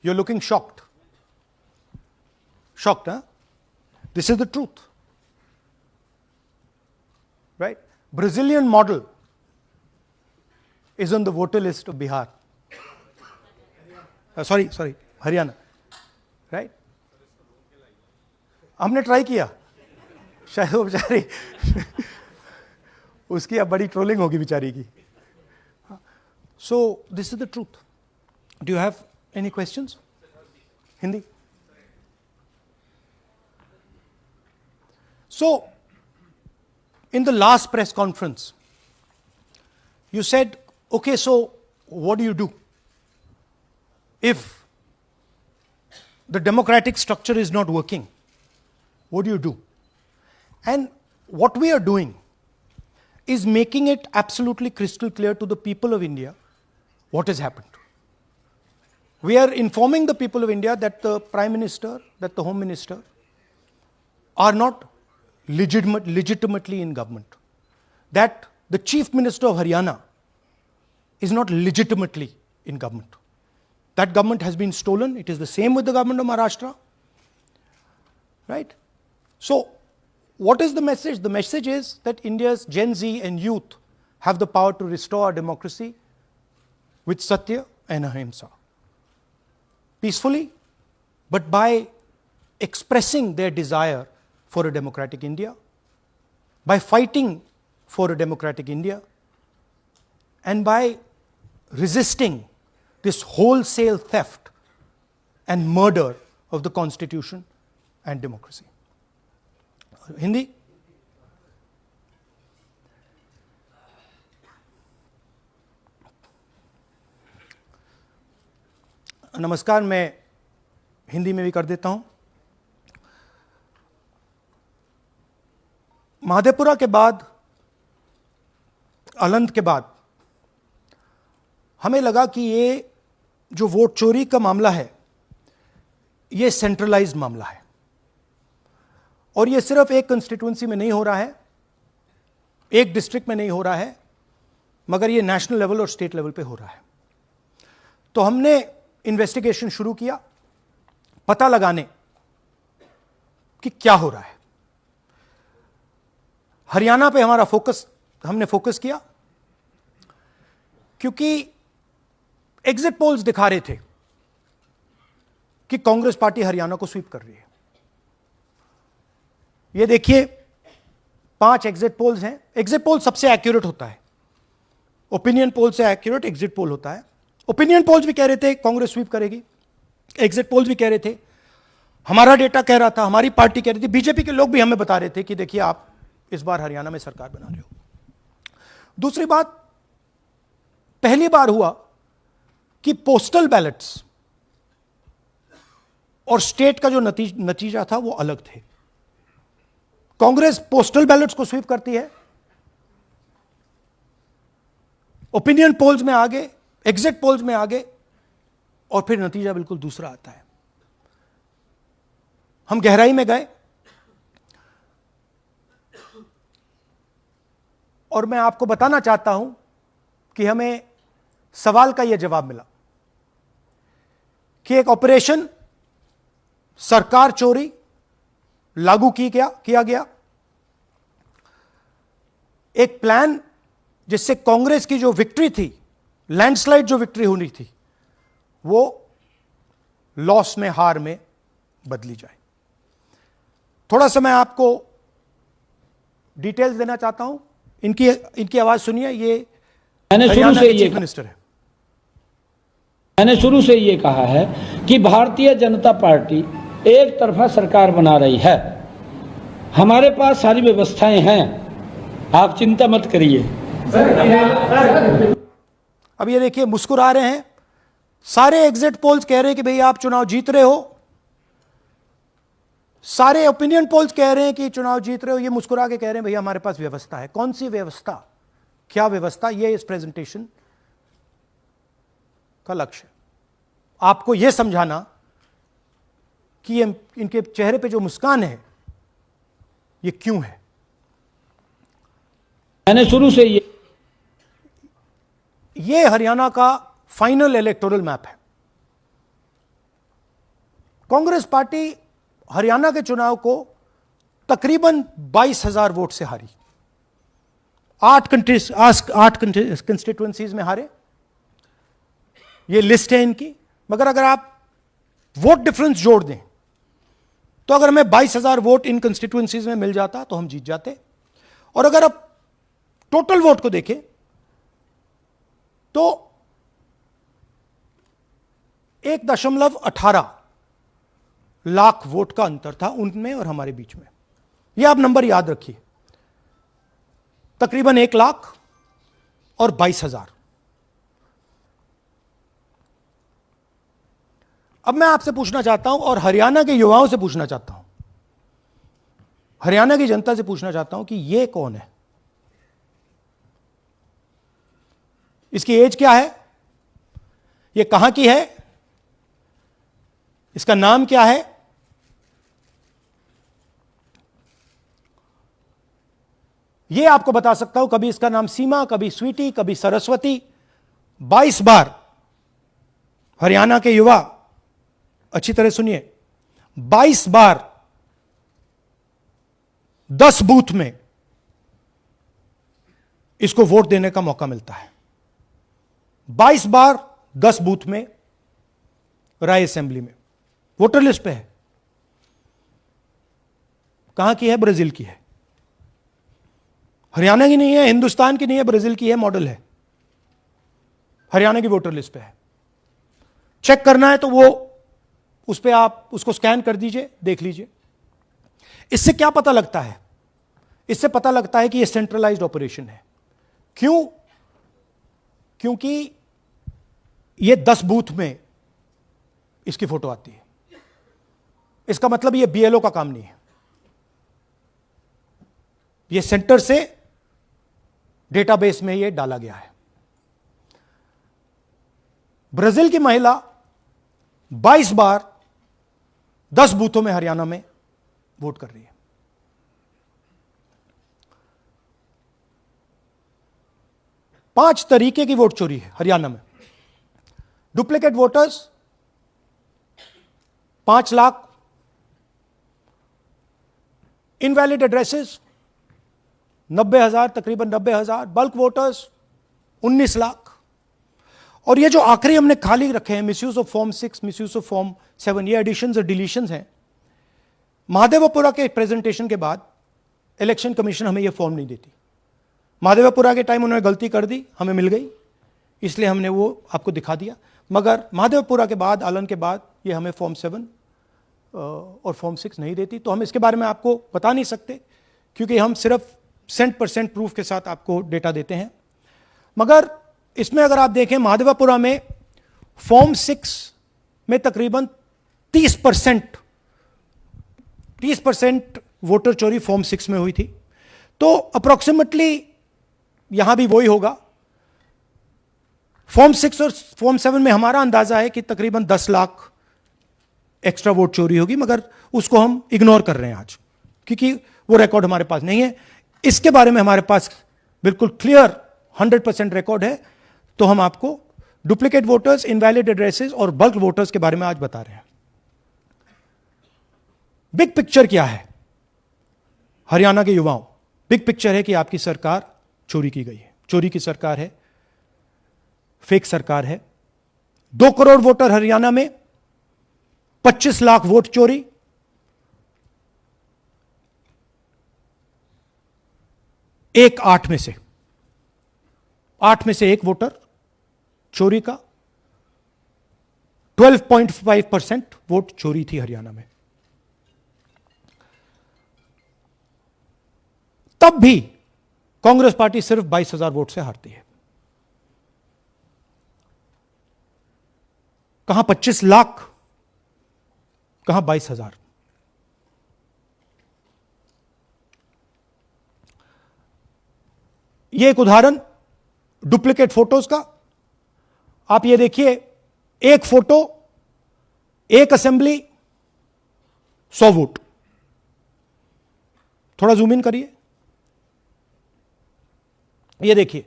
You're looking shocked. Shocked, huh? This is the truth. Right? Brazilian model is on the voter list of Bihar. Sorry, Haryana. Right? हमने try किया, शायद वो बेचारी उसकी अब बड़ी trolling होगी बेचारी की। सो this is the truth. Do you have any questions? Hindi? So in the last press conference you said, okay, so what do you do if the democratic structure is not working? What do you do? And what we are doing is making it absolutely crystal clear to the people of India what has happened. We are informing the people of India that the Prime Minister, that the Home Minister are not legitimately in government. That the Chief Minister of Haryana is not legitimately in government. That government has been stolen. It is the same with the government of Maharashtra. Right? So, what is the message? The message is that India's Gen Z and youth have the power to restore our democracy with Satya and Ahimsa. Peacefully, but by expressing their desire for a democratic India, by fighting for a democratic India, and by resisting this wholesale theft and murder of the Constitution and democracy. Hindi? नमस्कार, मैं हिंदी में भी कर देता हूं। महादेपुरा के बाद, अलंद के बाद हमें लगा कि ये जो वोट चोरी का मामला है, ये सेंट्रलाइज्ड मामला है और ये सिर्फ एक कंस्टिट्यूंसी में नहीं हो रहा है, एक डिस्ट्रिक्ट में नहीं हो रहा है, मगर ये नेशनल लेवल और स्टेट लेवल पे हो रहा है। तो हमने इन्वेस्टिगेशन शुरू किया, पता लगाने कि क्या हो रहा है। हरियाणा पे हमने फोकस किया क्योंकि एग्जिट पोल्स दिखा रहे थे कि कांग्रेस पार्टी हरियाणा को स्वीप कर रही है। ये देखिए 5 एग्जिट पोल्स हैं। एग्जिट पोल सबसे एक्यूरेट होता है, ओपिनियन पोल से एक्यूरेट एग्जिट पोल होता है। ओपिनियन पोल्स भी कह रहे थे कांग्रेस स्वीप करेगी, एग्जिट पोल्स भी कह रहे थे, हमारा डेटा कह रहा था, हमारी पार्टी कह रही थी, बीजेपी के लोग भी हमें बता रहे थे कि देखिए आप इस बार हरियाणा में सरकार बना रहे हो। दूसरी बात, पहली बार हुआ कि पोस्टल बैलेट्स और स्टेट का जो नतीजा था वो अलग थे। कांग्रेस पोस्टल बैलेट्स को स्वीप करती है, ओपिनियन पोल्स में आगे, एग्जिट पोल्स में आगे, और फिर नतीजा बिल्कुल दूसरा आता है। हम गहराई में गए और मैं आपको बताना चाहता हूं कि हमें सवाल का यह जवाब मिला कि एक ऑपरेशन सरकार चोरी लागू किया गया, एक प्लान जिससे कांग्रेस की जो विक्ट्री थी, लैंडस्लाइड जो विक्ट्री होनी थी, वो लॉस में, हार में बदली जाए। थोड़ा सा मैं आपको डिटेल्स देना चाहता हूं। इनकी आवाज सुनिए। ये मैंने शुरू से ये चीफ मिनिस्टर है। मैंने शुरू से ये कहा है कि भारतीय जनता पार्टी एक तरफा सरकार बना रही है। हमारे पास सारी व्यवस्थाएं हैं, आप चिंता मत करिए। अब ये देखिए, मुस्कुरा रहे हैं। सारे एग्जिट पोल्स कह रहे हैं कि भाई आप चुनाव जीत रहे हो, सारे ओपिनियन पोल्स कह रहे हैं कि चुनाव जीत रहे हो। ये मुस्कुरा के कह रहे हैं भैया हमारे पास व्यवस्था है। कौन सी व्यवस्था, क्या व्यवस्था, ये इस प्रेजेंटेशन का लक्ष्य है। आपको यह समझाना कि ये इनके चेहरे पे जो मुस्कान है ये क्यों है। मैंने शुरू से ये हरियाणा का फाइनल इलेक्टोरल मैप है। कांग्रेस पार्टी हरियाणा के चुनाव को तकरीबन 22,000 वोट से हारी। 8 कंस्टिट्यूएंसीज में हारे। ये लिस्ट है इनकी। मगर अगर आप वोट डिफरेंस जोड़ दें तो अगर हमें 22,000 वोट इन कंस्टिट्यूएंसीज में मिल जाता तो हम जीत जाते। और अगर आप टोटल वोट को देखें तो 1.18 लाख वोट का अंतर था उनमें और हमारे बीच में। यह आप नंबर याद रखिए, तकरीबन 1 लाख और 22,000। अब मैं आपसे पूछना चाहता हूं और हरियाणा के युवाओं से पूछना चाहता हूं, हरियाणा की जनता से पूछना चाहता हूं कि यह कौन है, इसकी एज क्या है, यह कहां की है, इसका नाम क्या है। यह आपको बता सकता हूं, कभी इसका नाम सीमा, कभी स्वीटी, कभी सरस्वती। 22 बार हरियाणा के युवा, अच्छी तरह सुनिए, 22 बार 10 बूथ में इसको वोट देने का मौका मिलता है। 22 बार 10 बूथ में राय असेंबली में, वोटर लिस्ट पे है। कहां की है? ब्राजील की है। हरियाणा की नहीं है, हिंदुस्तान की नहीं है, ब्राजील की है, मॉडल है, हरियाणा की वोटर लिस्ट पे है। चेक करना है तो वो उस पर आप उसको स्कैन कर दीजिए, देख लीजिए। इससे क्या पता लगता है? इससे पता लगता है कि यह सेंट्रलाइज्ड ऑपरेशन है। क्यों? क्योंकि ये 10 बूथ में इसकी फोटो आती है। इसका मतलब ये बीएलओ का काम नहीं है, ये सेंटर से डेटाबेस में ये डाला गया है। ब्राजील की महिला 22 बार 10 बूथों में हरियाणा में वोट कर रही है। पांच तरीके की वोट चोरी है हरियाणा में। Duplicate voters 5 lakh, invalid addresses 90,000, तकरीबन 90,000, बल्क वोटर्स 19 लाख। और ये जो आखिरी हमने खाली रखे हैं, misuse of form 6, misuse of form 7, ये एडिशंस और डिलीशंस हैं। महादेवपुरा के प्रेजेंटेशन के बाद इलेक्शन कमीशन हमें ये फॉर्म नहीं देती। महादेवपुरा के टाइम उन्होंने गलती कर दी, हमें मिल गई, इसलिए हमने वो आपको दिखा दिया। मगर महादेवपुरा के बाद, आलन के बाद ये हमें फॉर्म 7 और फॉर्म 6 नहीं देती। तो हम इसके बारे में आपको बता नहीं सकते, क्योंकि हम सिर्फ 100% प्रूफ के साथ आपको डेटा देते हैं। मगर इसमें अगर आप देखें, महादेवपुरा में फॉर्म 6 में तकरीबन 30% वोटर चोरी फॉर्म 6 में हुई थी। तो अप्रोक्सीमेटली यहां भी वही होगा। फॉर्म 6 और फॉर्म 7 में हमारा अंदाजा है कि तकरीबन 10 लाख एक्स्ट्रा वोट चोरी होगी, मगर उसको हम इग्नोर कर रहे हैं आज, क्योंकि वो रिकॉर्ड हमारे पास नहीं है। इसके बारे में हमारे पास बिल्कुल क्लियर 100% रिकॉर्ड है। तो हम आपको डुप्लीकेट वोटर्स, इनवैलिड एड्रेसेस और बल्क वोटर्स के बारे में आज बता रहे हैं। बिग पिक्चर क्या है हरियाणा के युवाओं? बिग पिक्चर है कि आपकी सरकार चोरी की गई है, चोरी की सरकार है, फेक सरकार है। 2 करोड़ वोटर हरियाणा में, 25 लाख वोट चोरी। एक 8 में से 1 वोटर चोरी का। 12.5% वोट चोरी थी हरियाणा में। तब भी कांग्रेस पार्टी सिर्फ 22,000 वोट से हारती है। कहां 25 लाख, कहां 22,000। यह एक उदाहरण डुप्लीकेट फोटोज का। आप ये देखिए, एक फोटो, एक असेंबली, 100 वोट। थोड़ा जूम इन करिए, ये देखिए,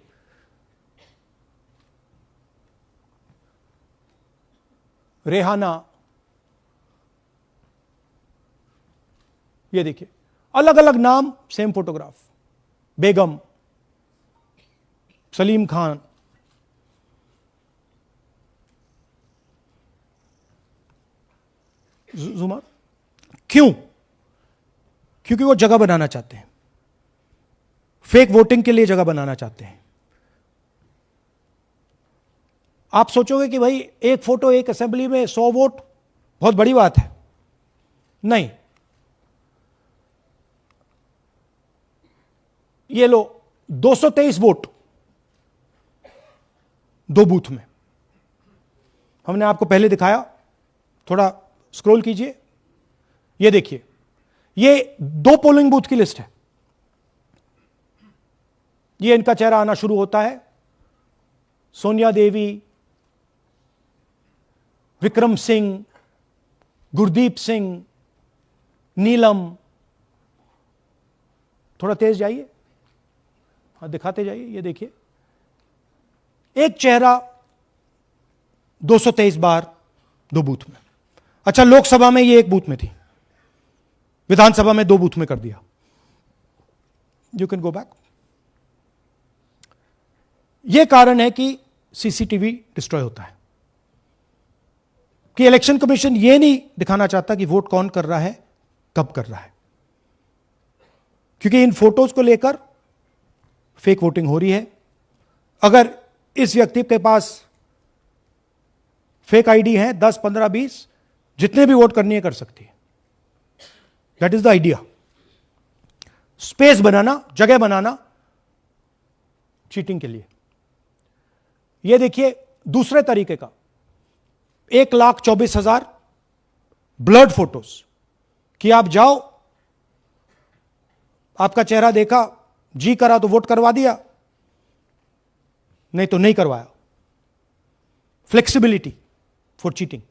रेहाना, ये देखिए, अलग अलग नाम, सेम फोटोग्राफ। बेगम, सलीम खान, जुमर। क्यों? क्योंकि वो जगह बनाना चाहते हैं, फेक वोटिंग के लिए जगह बनाना चाहते हैं। आप सोचोगे कि भाई एक फोटो, एक असेंबली में 100 वोट बहुत बड़ी बात है। नहीं, ये लो 223 वोट 2 बूथ में। हमने आपको पहले दिखाया, थोड़ा स्क्रॉल कीजिए, ये देखिए, ये 2 पोलिंग बूथ की लिस्ट है। ये इनका चेहरा आना शुरू होता है। सोनिया देवी, विक्रम सिंह, गुरदीप सिंह, नीलम। थोड़ा तेज जाइए, हाँ दिखाते जाइए, ये देखिए, एक चेहरा 223 बार 2 बूथ में। अच्छा, लोकसभा में ये 1 बूथ में थी, विधानसभा में 2 बूथ में कर दिया। You can go back. यह कारण है कि सीसीटीवी डिस्ट्रॉय होता है, कि इलेक्शन कमीशन यह नहीं दिखाना चाहता कि वोट कौन कर रहा है, कब कर रहा है। क्योंकि इन फोटोज को लेकर फेक वोटिंग हो रही है। अगर इस व्यक्ति के पास फेक आईडी है 10, 15, 20, जितने भी वोट करनी है कर सकती है। That is the idea. Space बनाना, जगह बनाना चीटिंग के लिए। यह देखिए दूसरे तरीके का 1,24,000 ब्लर्ड फोटोज कि आप जाओ, आपका चेहरा देखा, जी करा तो वोट करवा दिया, नहीं तो नहीं करवाया। Flexibility for cheating.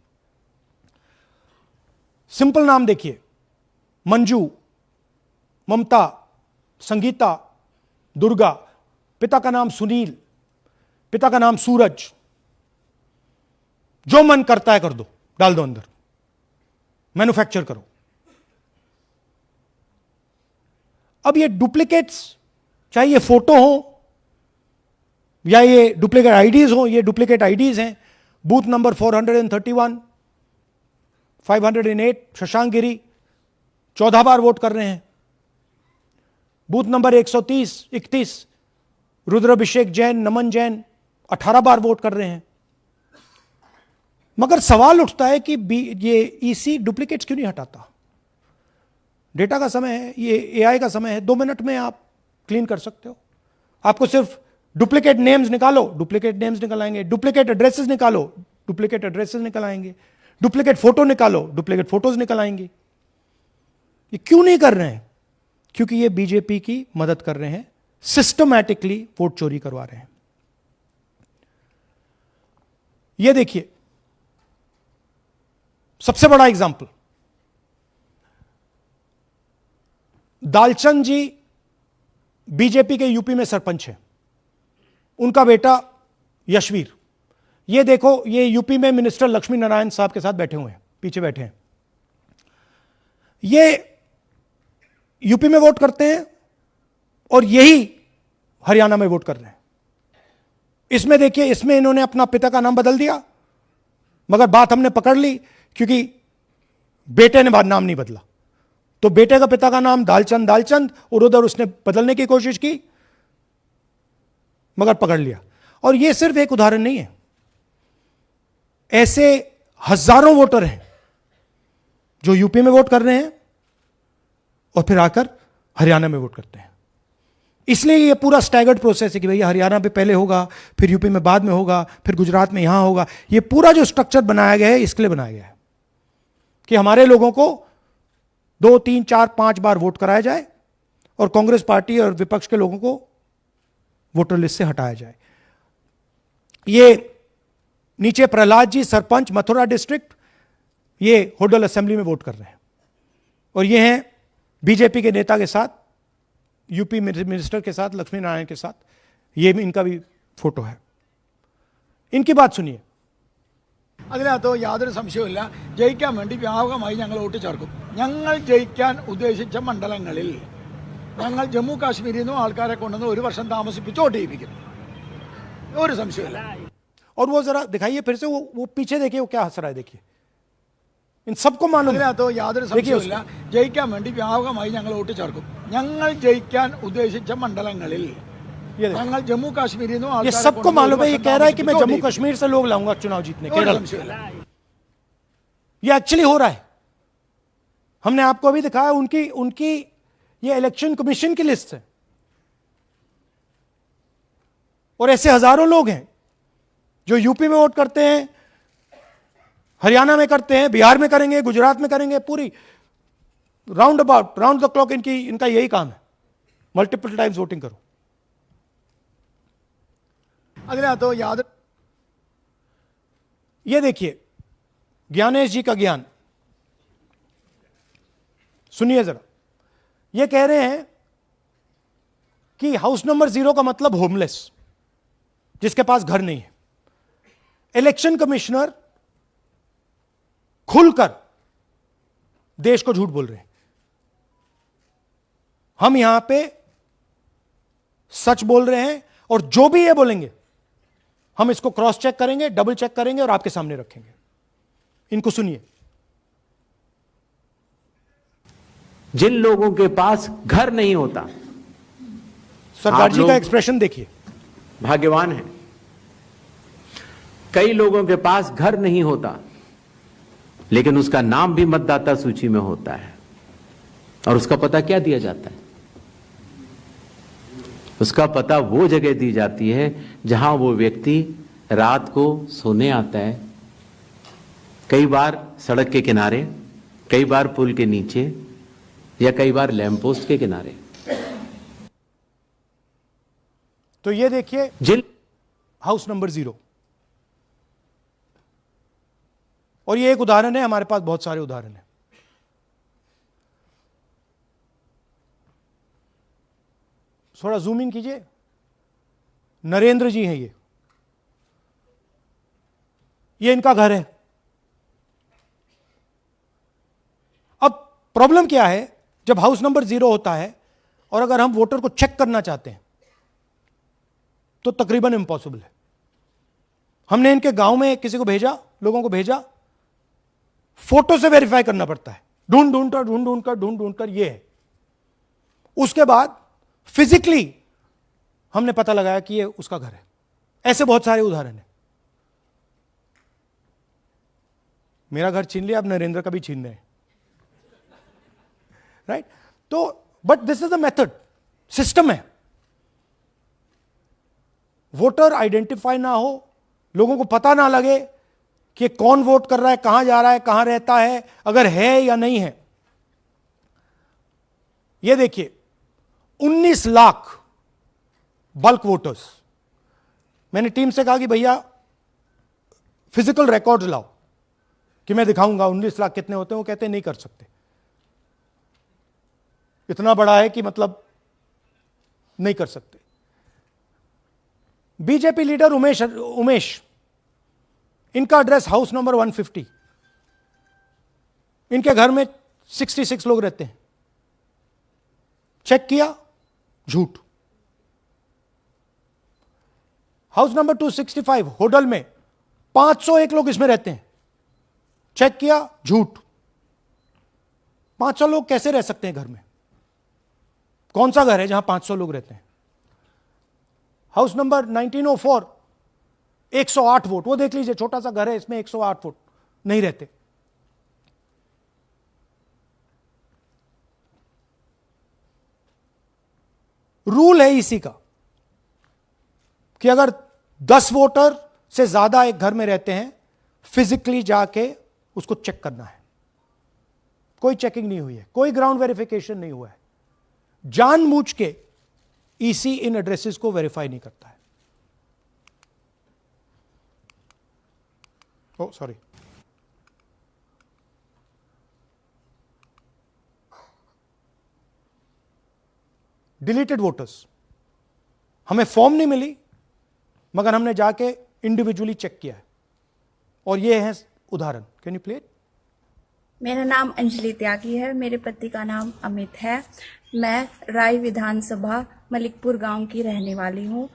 सिंपल नाम देखिए, मंजू, ममता, संगीता, दुर्गा, पिता का नाम सुनील, पिता का नाम सूरज। जो मन करता है कर दो, डाल दो अंदर, मैन्युफैक्चर करो। अब ये डुप्लीकेट्स, चाहे ये फोटो हो या ये डुप्लीकेट आईडीज हो, ये डुप्लीकेट आईडीज हैं। बूथ नंबर 431, 508 शशांक गिरी 14 बार वोट कर रहे हैं। बूथ नंबर 130, 31 रुद्राभिषेक जैन, नमन जैन 18 बार वोट कर रहे हैं। मगर सवाल उठता है कि ये ईसी डुप्लीकेट्स क्यों नहीं हटाता? डेटा का समय है, ये एआई का समय है, 2 मिनट में आप क्लीन कर सकते हो। आपको सिर्फ डुप्लीकेट नेम्स निकालो, डुप्लीकेट नेम्स निकल आएंगे। डुप्लीकेट एड्रेसेस निकालो, डुप्लीकेट एड्रेसेस निकल आएंगे। डुप्लीकेट फोटो निकालो, डुप्लीकेट फोटोज निकल आएंगे। ये क्यों नहीं कर रहे हैं? क्योंकि ये बीजेपी की मदद कर रहे हैं, सिस्टमैटिकली वोट चोरी करवा रहे हैं। ये देखिए सबसे बड़ा एग्जाम्पल, दालचंद जी बीजेपी के यूपी में सरपंच हैं, उनका बेटा यशवीर। ये देखो, ये यूपी में मिनिस्टर लक्ष्मी नारायण साहब के साथ बैठे हुए हैं, पीछे बैठे हैं। ये यूपी में वोट करते हैं और यही हरियाणा में वोट कर रहे हैं। इसमें देखिए, इसमें इन्होंने अपना पिता का नाम बदल दिया, मगर बात हमने पकड़ ली क्योंकि बेटे ने बाद नाम नहीं बदला। तो बेटे का पिता का नाम दालचंद और उधर उसने बदलने की कोशिश की, मगर पकड़ लिया। और यह सिर्फ एक उदाहरण नहीं है, ऐसे हजारों वोटर हैं जो यूपी में वोट कर रहे हैं और फिर आकर हरियाणा में वोट करते हैं। इसलिए ये पूरा स्टैगर्ड प्रोसेस है कि भैया हरियाणा पे पहले होगा, फिर यूपी में बाद में होगा, फिर गुजरात में यहां होगा। ये पूरा जो स्ट्रक्चर बनाया गया है इसके लिए बनाया गया है कि हमारे लोगों को 2, 3, 4, 5 बार वोट कराया जाए और कांग्रेस पार्टी और विपक्ष के लोगों को वोटर लिस्ट से हटाया जाए। ये नीचे प्रहलाद जी, सरपंच मथुरा डिस्ट्रिक्ट, ये होडल असेंबली में वोट कर रहे हैं। और ये हैं बीजेपी के नेता के साथ, यूपी मिनिस्टर के साथ, लक्ष्मी नारायण के साथ। ये इनका भी फोटो है। इनकी बात सुनिए। അതിനകത്ത് യാതൊരു സംശയവുമില്ല, ജയിക്കാൻ വേണ്ടി വ്യാപകമായി ഞങ്ങൾ വോട്ട് ചേർക്കും. ഞങ്ങൾ ജയിക്കാൻ ഉദ്ദേശിച്ച മണ്ഡലങ്ങളിൽ ഞങ്ങൾ ജമ്മു കാശ്മീരിൽ നിന്നും ആൾക്കാരെ കൊണ്ടുവന്ന് 1 വർഷം താമസിപ്പിച്ച് വോട്ട് ചെയ്യിപ്പിക്കും. ഒരു സംശയമില്ല. और वो जरा दिखाइए फिर से, वो पीछे देखिए, वो क्या हंस रहा है, देखिए। इन सबको मालूम है। അതിനകത്ത് യാതൊരു സംശയവുമില്ല, ജയിക്കാൻ വേണ്ടി വ്യാപകമായി ഞങ്ങൾ വോട്ട് ചേർക്കും. ഞങ്ങൾ ജയിക്കാൻ ഉദ്ദേശിച്ച മണ്ഡലങ്ങളിൽ ഞങ്ങൾ ജമ്മു കാശ്മീരിൽ നിന്നും ये सबको मालूम है। ये कह रहा है कि मैं जम्मू कश्मीर से लोग लाऊंगा चुनाव जीतने, केरल। ये एक्चुअली हो रहा है। हमने आपको अभी दिखाया, उनकी ये इलेक्शन कमीशन की लिस्ट है। और ऐसे हजारों लोग हैं जो यूपी में वोट करते हैं, हरियाणा में करते हैं, बिहार में करेंगे, गुजरात में करेंगे, पूरी राउंड द क्लॉक इनका यही काम है, मल्टीपल टाइम्स वोटिंग करो। അതിനകത്ത് യാതൊരു ये देखिए ज्ञानेश जी का ज्ञान सुनिए जरा। ये कह रहे हैं कि हाउस नंबर 0 का मतलब होमलेस, जिसके पास घर नहीं है। इलेक्शन कमिश्नर खुलकर देश को झूठ बोल रहे हैं। हम यहां पे सच बोल रहे हैं और जो भी ये बोलेंगे हम इसको क्रॉस चेक करेंगे, डबल चेक करेंगे और आपके सामने रखेंगे। इनको सुनिए। जिन लोगों के पास घर नहीं होता, सरदार जी लोग का एक्सप्रेशन देखिए, भाग्यवान है। कई लोगों के पास घर नहीं होता, लेकिन उसका नाम भी मतदाता सूची में होता है। और उसका पता क्या दिया जाता है? उसका पता वो जगह दी जाती है जहां वो व्यक्ति रात को सोने आता है, कई बार सड़क के किनारे, कई बार पुल के नीचे, या कई बार लैंप पोस्ट के किनारे। तो ये देखिए जिन हाउस नंबर 0, और ये एक उदाहरण है, हमारे पास बहुत सारे उदाहरण हैं। थोड़ा जूम इन कीजिए। नरेंद्र जी हैं ये इनका घर है। अब प्रॉब्लम क्या है, जब हाउस नंबर 0 होता है और अगर हम वोटर को चेक करना चाहते हैं तो तकरीबन इम्पॉसिबल है। हमने इनके गांव में किसी को भेजा, लोगों को भेजा, फोटो से वेरीफाई करना पड़ता है, ढूंढ कर ये है। उसके बाद फिजिकली हमने पता लगाया कि ये उसका घर है। ऐसे बहुत सारे उदाहरण हैं। मेरा घर छीन लिया, अब नरेंद्र का भी छीन रहे हैं, राइट? तो but this is a method, system है। वोटर आइडेंटिफाई ना हो, लोगों को पता ना लगे कि कौन वोट कर रहा है, कहां जा रहा है, कहां रहता है, अगर है या नहीं है। यह देखिए 19 लाख बल्क वोटर्स। मैंने टीम से कहा कि भैया फिजिकल रिकॉर्ड्स लाओ कि मैं दिखाऊंगा 19 लाख कितने होते हैं। वो कहते हैं नहीं कर सकते, इतना बड़ा है कि मतलब नहीं कर सकते। बीजेपी लीडर उमेश, इनका एड्रेस हाउस नंबर 150। इनके घर में 66 लोग रहते हैं। चेक किया, झूठ। हाउस नंबर 265 होडल में 501 लोग इसमें रहते हैं। चेक किया, झूठ। 500 लोग कैसे रह सकते हैं घर में? कौन सा घर है जहां 500 लोग रहते हैं? हाउस नंबर 1904 108 वोट, वो देख लीजिए, छोटा सा घर है, इसमें 108 वोट नहीं रहते। रूल है इसी का कि अगर 10 वोटर से ज्यादा एक घर में रहते हैं, फिजिकली जाके उसको चेक करना है। कोई चेकिंग नहीं हुई है, कोई ग्राउंड वेरिफिकेशन नहीं हुआ है। जानबूझ के ईसी इन एड्रेसेस को वेरीफाई नहीं करता है। ओ सॉरी, डिलीटेड वोटर्स, हमें फॉर्म नहीं मिली मगर हमने जाके इंडिविजुअली चेक किया है। और ये है उदाहरण। Can you play it? मेरा नाम अंजलि त्यागी है, मेरे पति का नाम अमित है। मैं राय विधानसभा मलिकपुर गांव की रहने वाली हूं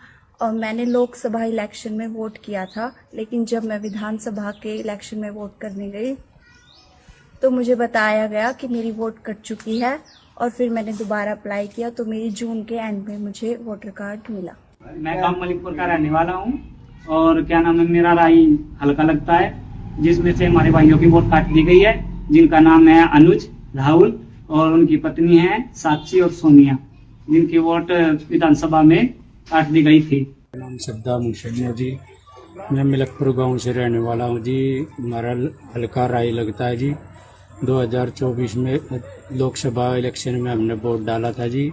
और मैंने लोकसभा इलेक्शन में वोट किया था, लेकिन जब मैं विधानसभा के इलेक्शन में वोट करने गई तो मुझे बताया गया कि मेरी वोट कट चुकी है और फिर मैंने दोबारा अप्लाई किया तो मेरी जून के एंड में मुझे वोटर कार्ड मिला। मैं गांव मलिकपुर का रहने वाला हूं और क्या नाम है, मेरा राय हल्का लगता है, जिसमें से हमारे भाइयों की वोट काट दी गई है, जिनका नाम है अनुज, राहुल और उनकी पत्नी है साक्षी और सोनिया, जिनकी वोट विधानसभा में काट दी गई थी। नाम श्रद्धा मुशनिया जी, मैं मलिकपुर गांव से रहने वाला हूं जी। हमारा हल्का राय लगता है जी। 2024 में लोकसभा इलेक्शन में हमने वोट डाला था जी,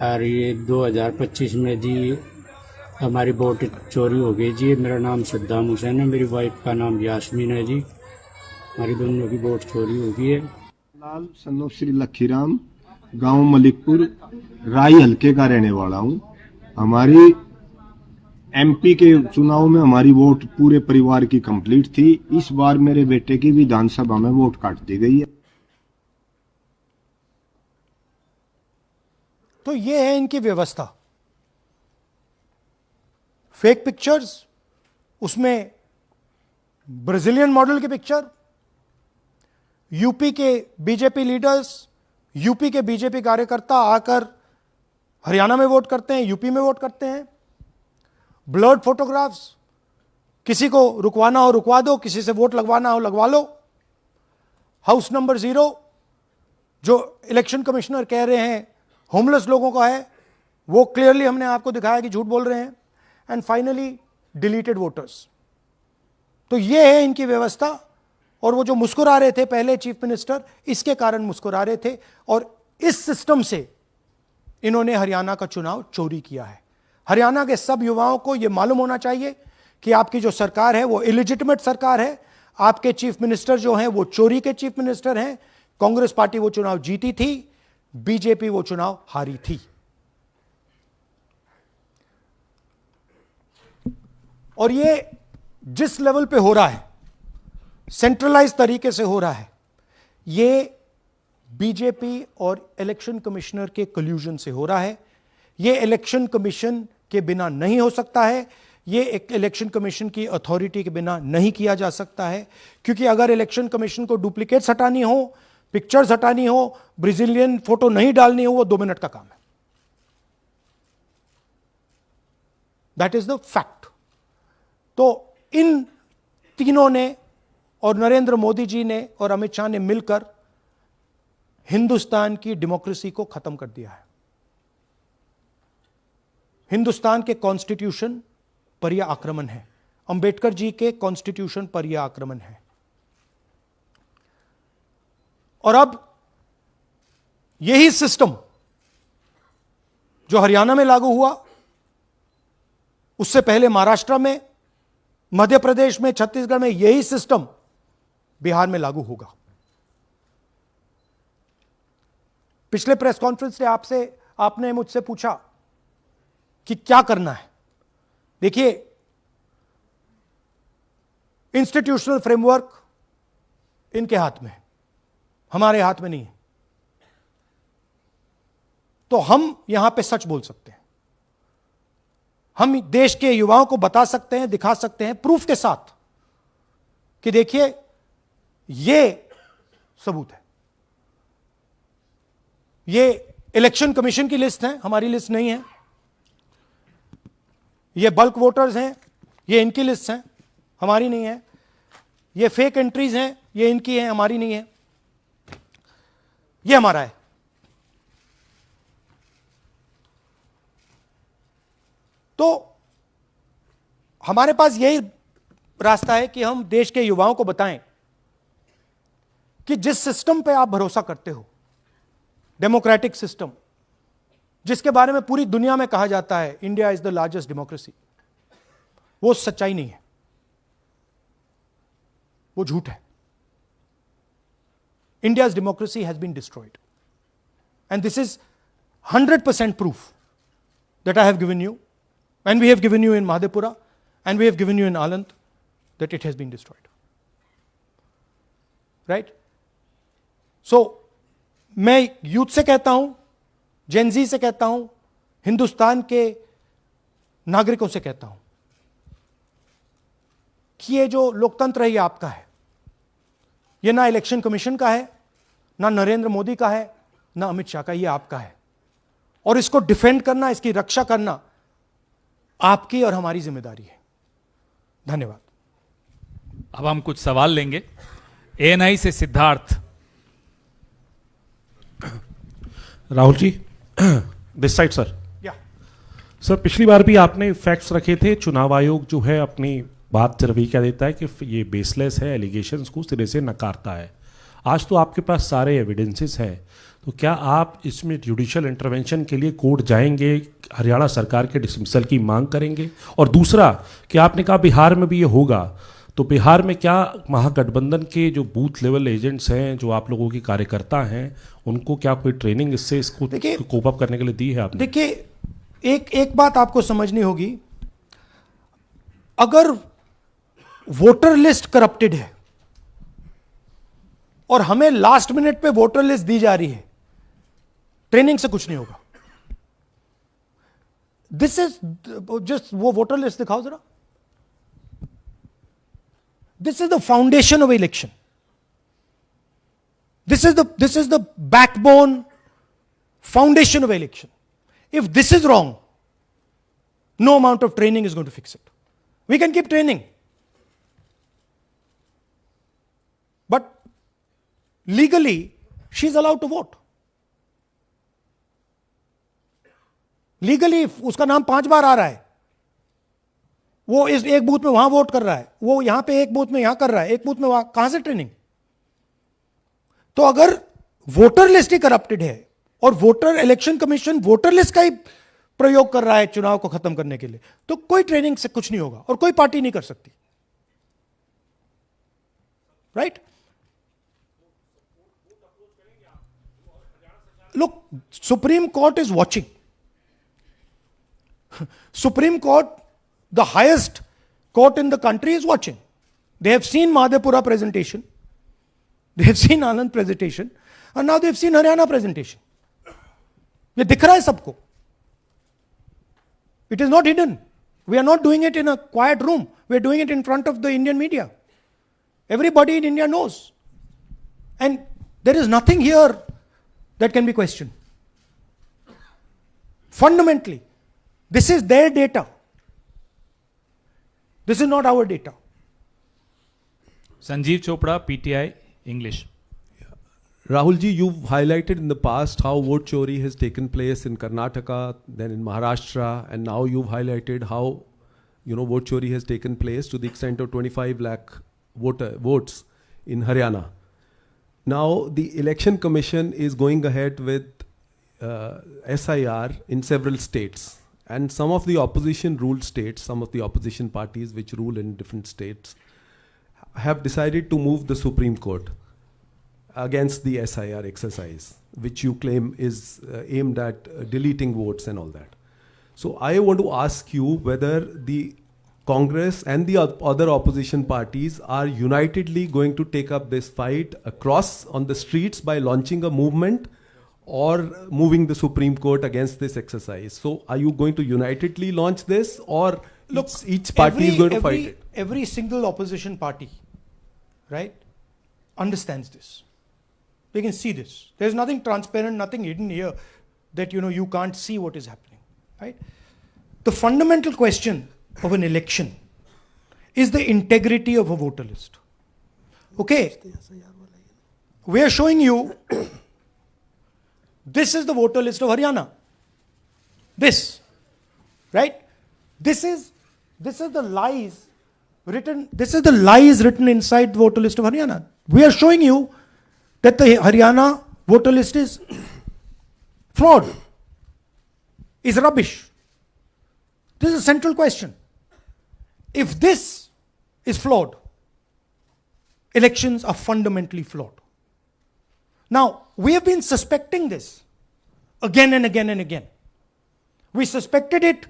और ये 2025 में जी हमारी वोट चोरी हो गई जी। मेरा नाम श्रद्धा मुशैन है, मेरी वाइफ का नाम यास्मीन है जी। हमारी दोनों की वोट चोरी हो गई है। लाल सन्नो श्री लखीराम, गांव मलिकपुर, राई हल्के का रहने वाला हूं। हमारी एमपी के चुनाव में हमारी वोट पूरे परिवार की कंप्लीट थी। इस बार मेरे बेटे की विधानसभा में वोट काट दी गई है। तो ये है इनकी व्यवस्था। फेक पिक्चर्स, उसमें ब्राजीलियन मॉडल की पिक्चर, यूपी के बीजेपी लीडर्स यूपी के बीजेपी कार्यकर्ता आकर हरियाणा में वोट करते हैं, यूपी में वोट करते हैं। ब्लर्ड फोटोग्राफ्स, किसी को रुकवाना हो रुकवा दो, किसी से वोट लगवाना हो लगवा लो। हाउस नंबर 0 जो इलेक्शन कमिश्नर कह रहे हैं होमलेस लोगों का है, वो क्लियरली हमने आपको दिखाया कि झूठ बोल रहे हैं। And finally deleted voters. तो ये है इनकी व्यवस्था। और वो जो मुस्कुरा रहे थे पहले चीफ मिनिस्टर, इसके कारण मुस्कुरा रहे थे। और इस सिस्टम से इन्होंने हरियाणा का चुनाव चोरी किया है। हरियाणा के सब युवाओं को यह मालूम होना चाहिए कि आपकी जो सरकार है वो इलिजिटिमेट सरकार है। आपके चीफ मिनिस्टर जो हैं वो चोरी के चीफ मिनिस्टर हैं। कांग्रेस पार्टी वो चुनाव जीती थी, बीजेपी वो चुनाव हारी थी। और ये जिस लेवल पे हो रहा है, सेंट्रलाइज तरीके से हो रहा है, ये बीजेपी और इलेक्शन कमिश्नर के कल्यूजन से हो रहा है। ये इलेक्शन कमीशन के बिना नहीं हो सकता है। ये एक इलेक्शन कमीशन की अथॉरिटी के बिना नहीं किया जा सकता है। क्योंकि अगर इलेक्शन कमीशन को डुप्लीकेट्स हटानी हो, पिक्चर्स हटानी हो, ब्राजीलियन फोटो नहीं डालनी हो, वो 2 मिनट का काम है। That is the fact. तो इन तीनों ने और नरेंद्र मोदी जी ने और अमित शाह ने मिलकर हिंदुस्तान की डेमोक्रेसी को खत्म कर दिया है। हिंदुस्तान के कॉन्स्टिट्यूशन पर यह आक्रमण है। अंबेडकर जी के कॉन्स्टिट्यूशन पर यह आक्रमण है। और अब यही सिस्टम जो हरियाणा में लागू हुआ, उससे पहले महाराष्ट्र में, मध्य प्रदेश में, छत्तीसगढ़ में, यही सिस्टम बिहार में लागू होगा। पिछले प्रेस कॉन्फ्रेंस से आपने मुझसे पूछा कि क्या करना है। देखिए, इंस्टीट्यूशनल फ्रेमवर्क इनके हाथ में है, हमारे हाथ में नहीं है। तो हम यहां पे सच बोल सकते हैं। हम देश के युवाओं को बता सकते हैं, दिखा सकते हैं प्रूफ के साथ कि देखिए ये सबूत है। ये इलेक्शन कमीशन की लिस्ट है, हमारी लिस्ट नहीं है। ये बल्क वोटर्स हैं, ये इनकी लिस्ट है, हमारी नहीं है। ये फेक एंट्रीज हैं, ये इनकी है, हमारी नहीं है। ये हमारा है। तो हमारे पास यही रास्ता है कि हम देश के युवाओं को बताएं कि जिस सिस्टम पे आप भरोसा करते हो, डेमोक्रेटिक सिस्टम, जिसके बारे में पूरी दुनिया में कहा जाता है India is the largest democracy, वो सच्चाई नहीं है, वो झूठ है। India's democracy has been destroyed. And this is 100% proof that I have given you, and we have given you in Madhepura, and we have given you in Aland, that it has been destroyed. Right? So, मैं youth से कहता हूं, Gen Z से कहता हूं, हिंदुस्तान के नागरिकों से कहता हूं कि ये जो लोकतंत्र है ये आपका है। ये ना इलेक्शन कमीशन का है, ना नरेंद्र मोदी का है, ना अमित शाह का, ये आपका है। और इसको डिफेंड करना, इसकी रक्षा करना आपकी और हमारी जिम्मेदारी है। धन्यवाद। अब हम कुछ सवाल लेंगे। एएनआई से Siddharth. Rahul ji, this side sir. Sir, पिछली बार भी आपने फैक्ट्स रखे थे। चुनाव आयोग जो है अपनी बात से रवैया देता है कि ये बेसलेस है, एलिगेशंस को सिरे से नकारता है। आज तो आपके पास सारे एविडेंसेस हैं, तो क्या आप इसमें जुडिशियल इंटरवेंशन के लिए कोर्ट जाएंगे, हरियाणा सरकार के डिसमिसल की मांग करेंगे? और दूसरा कि आपने कहा बिहार में भी ये होगा, तो बिहार में क्या महागठबंधन के जो बूथ लेवल एजेंट्स हैं, जो आप लोगों के कार्यकर्ता हैं, उनको क्या कोई ट्रेनिंग इससे इसको कोप अप करने के लिए दी है आपने? देखिए, एक बात आपको समझनी होगी। अगर वोटर लिस्ट करप्टेड है और हमें लास्ट मिनट पे वोटर लिस्ट दी जा रही है, ट्रेनिंग से कुछ नहीं होगा। दिस इज जस्ट, वो वोटर लिस्ट दिखाओ जरा। This is the foundation of election. This is the backbone foundation of election. If this is wrong, no amount of training is going to fix it. We can keep training. But legally, she's allowed to vote. Legally, if उसका नाम 5 बार आ रहा है, वो इस एक booth में वहां vote कर रहा है, वो यहां पे एक बूथ में यहां कर रहा है, एक बूथ में वहां, कहां से ट्रेनिंग? तो अगर वोटर लिस्ट ही करप्टेड है और voter election commission voter list का ही प्रयोग कर रहा है चुनाव को खत्म करने के लिए, तो कोई ट्रेनिंग से कुछ नहीं होगा और कोई पार्टी नहीं कर सकती. Right? Look, Supreme Court is watching. Supreme Court, the highest court in the country, is watching. They have seen Madhepura presentation. They have seen Anand presentation. And now they have seen Haryana presentation. ये दिख रहा है सबको. It is not hidden. We are not doing it in a quiet room. We are doing it in front of the Indian media. Everybody in India knows. And there is nothing here that can be questioned. Fundamentally, this is their data. This is not our data. Sanjeev Chopra, PTI, English. Rahul ji, you've highlighted in the past how vote chori has taken place in Karnataka, then in Maharashtra, and now you've highlighted how, vote chori has taken place to the extent of 25 lakh votes in Haryana. Now, the Election Commission is going ahead with SIR in several states. And some of the opposition ruled states, some of the opposition parties which rule in different states, have decided to move the Supreme Court against the SIR exercise, which you claim is aimed at deleting votes and all that. So I want to ask you whether the Congress and the other opposition parties are unitedly going to take up this fight across on the streets by launching a movement or moving the Supreme Court against this exercise. So are you going to unitedly launch this, or look, each party is going to fight it? Every single opposition party, right, understands this. They can see this. There's nothing transparent, nothing hidden here that you can't see what is happening, right? The fundamental question of an election is the integrity of a voter list. Okay, we are showing you this is the voter list of Haryana. This, right? This is the lies written. This is the lies written inside the voter list of Haryana. We are showing you that the Haryana voter list is fraud, is rubbish. This is a central question. If this is flawed, elections are fundamentally flawed. Now, we have been suspecting this again and again and again. We suspected it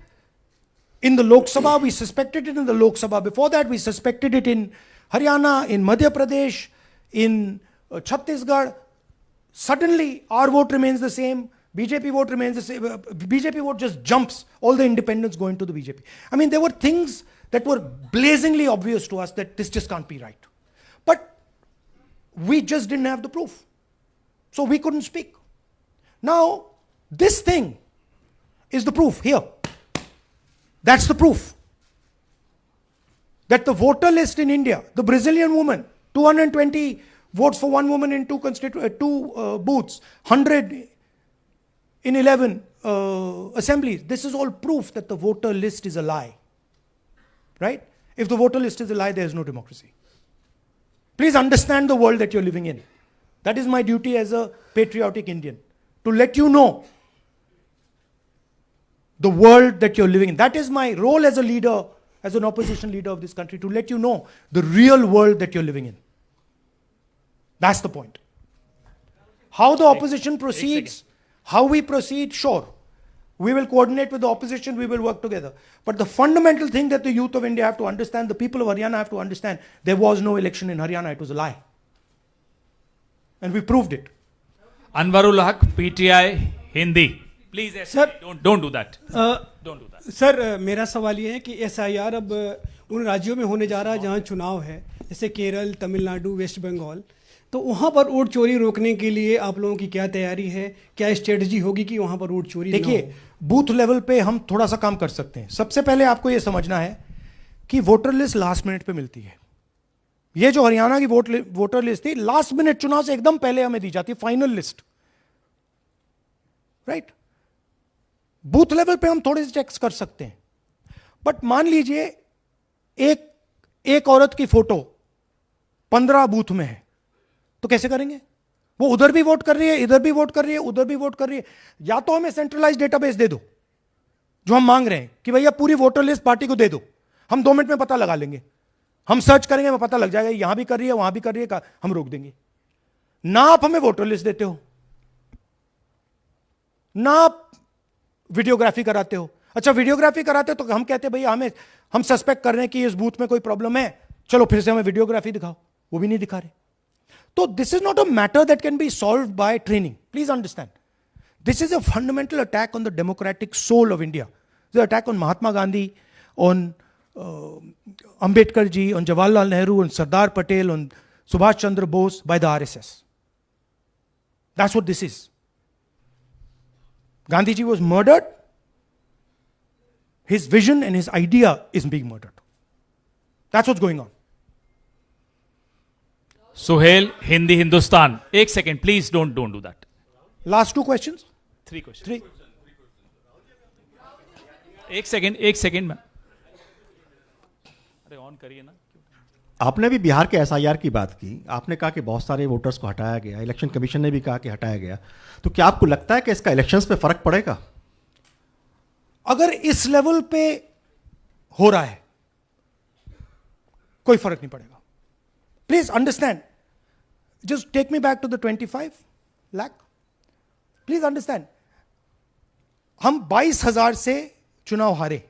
in the Lok Sabha, we suspected it in the Lok Sabha. Before that, we suspected it in Haryana, in Madhya Pradesh, in Chhattisgarh. Suddenly, our vote remains the same. BJP vote remains the same. BJP vote just jumps. All the independents go into the BJP. I mean, there were things that were blazingly obvious to us that this just can't be right. But we just didn't have the proof. So we couldn't speak. Now, this thing is the proof here. That's the proof. That the voter list in India, the Brazilian woman, 220 votes for one woman in two booths, 100 in 11 assemblies. This is all proof that the voter list is a lie. Right? If the voter list is a lie, there is no democracy. Please understand the world that you're living in. That is my duty as a patriotic Indian, to let you know the world that you're living in. That is my role as a leader, as an opposition leader of this country, to let you know the real world that you're living in. That's the point. How the opposition proceeds, how we proceed, sure. We will coordinate with the opposition, we will work together. But the fundamental thing that the youth of India have to understand, the people of Haryana have to understand, there was no election in Haryana, it was a lie. And we proved it. Anwarul Haq, PTI, Hindi. Please, Sir, don't do that. Don't do that. Sir मेरा सवाल ये है कि SIR अब उन राज्यों में होने जा रहा है जहां चुनाव है, जैसे केरल, तमिलनाडु, वेस्ट बंगाल, तो वहाँ पर वोट चोरी रोकने के लिए आप लोगों की क्या तैयारी है, क्या स्ट्रेटजी होगी कि वहाँ पर वोट चोरी ना देखिए, हो? बूथ लेवल पे हम थोड़ा सा काम कर सकते हैं। सबसे पहले आपको ये समझना है कि वोटर लिस्ट लास्ट मिनट पे मिलती है। ये जो हरियाणा की वोटर लिस्ट थी, लास्ट मिनट चुनाव से एकदम पहले हमें दी जाती है final list, right. Booth level पे हम थोड़े से चेक्स कर सकते हैं, बट मान लीजिए एक औरत की फोटो 15 बूथ में है, तो कैसे करेंगे? वो उधर भी वोट कर रही है, इधर भी वोट कर रही है, उधर भी वोट कर रही है। या तो हमें सेंट्रलाइज डेटाबेस दे दो, जो हम मांग रहे हैं कि भैया पूरी वोटर लिस्ट पार्टी को दे दो, हम 2 मिनट में पता लगा लेंगे, हम सर्च करेंगे, हमें पता लग जाएगा यहां भी कर रही है, वहां भी कर रही है, हम रोक देंगे। ना आप हमें वोटर लिस्ट देते हो, ना आप वीडियोग्राफी कराते हो। अच्छा, वीडियोग्राफी कराते हो तो हम कहते हैं भैया हम सस्पेक्ट कर रहे हैं कि इस बूथ में कोई प्रॉब्लम है, चलो फिर से हमें वीडियोग्राफी दिखाओ, वो भी नहीं दिखा रहे। तो this is not a matter that can be solved by training, please understand. This is a fundamental attack on the democratic soul of India. This attack on Mahatma Gandhi, on Ambedkar ji, on Jawaharlal Nehru, on Sardar Patel, on Subhash Chandra Bose by the RSS. That's what this is. Gandhi ji was murdered. His vision and his idea is being murdered. That's what's going on. Suhail, Hindi Hindustan. एक second please, don't do that. Last 2 questions? 3 questions। 3. एक second में on करिए ना। आपने भी बिहार के SIR की बात की, आपने कहा कि बहुत सारे वोटर्स को हटाया गया, इलेक्शन कमीशन ने भी कहा कि हटाया गया, तो क्या आपको लगता है कि इसका इलेक्शंस पे फर्क पड़ेगा? अगर इस लेवल पे हो रहा है, कोई फर्क नहीं पड़ेगा। Please understand, just take me back to the 25 lakh. Please understand, हम 22,000 से चुनाव हारे,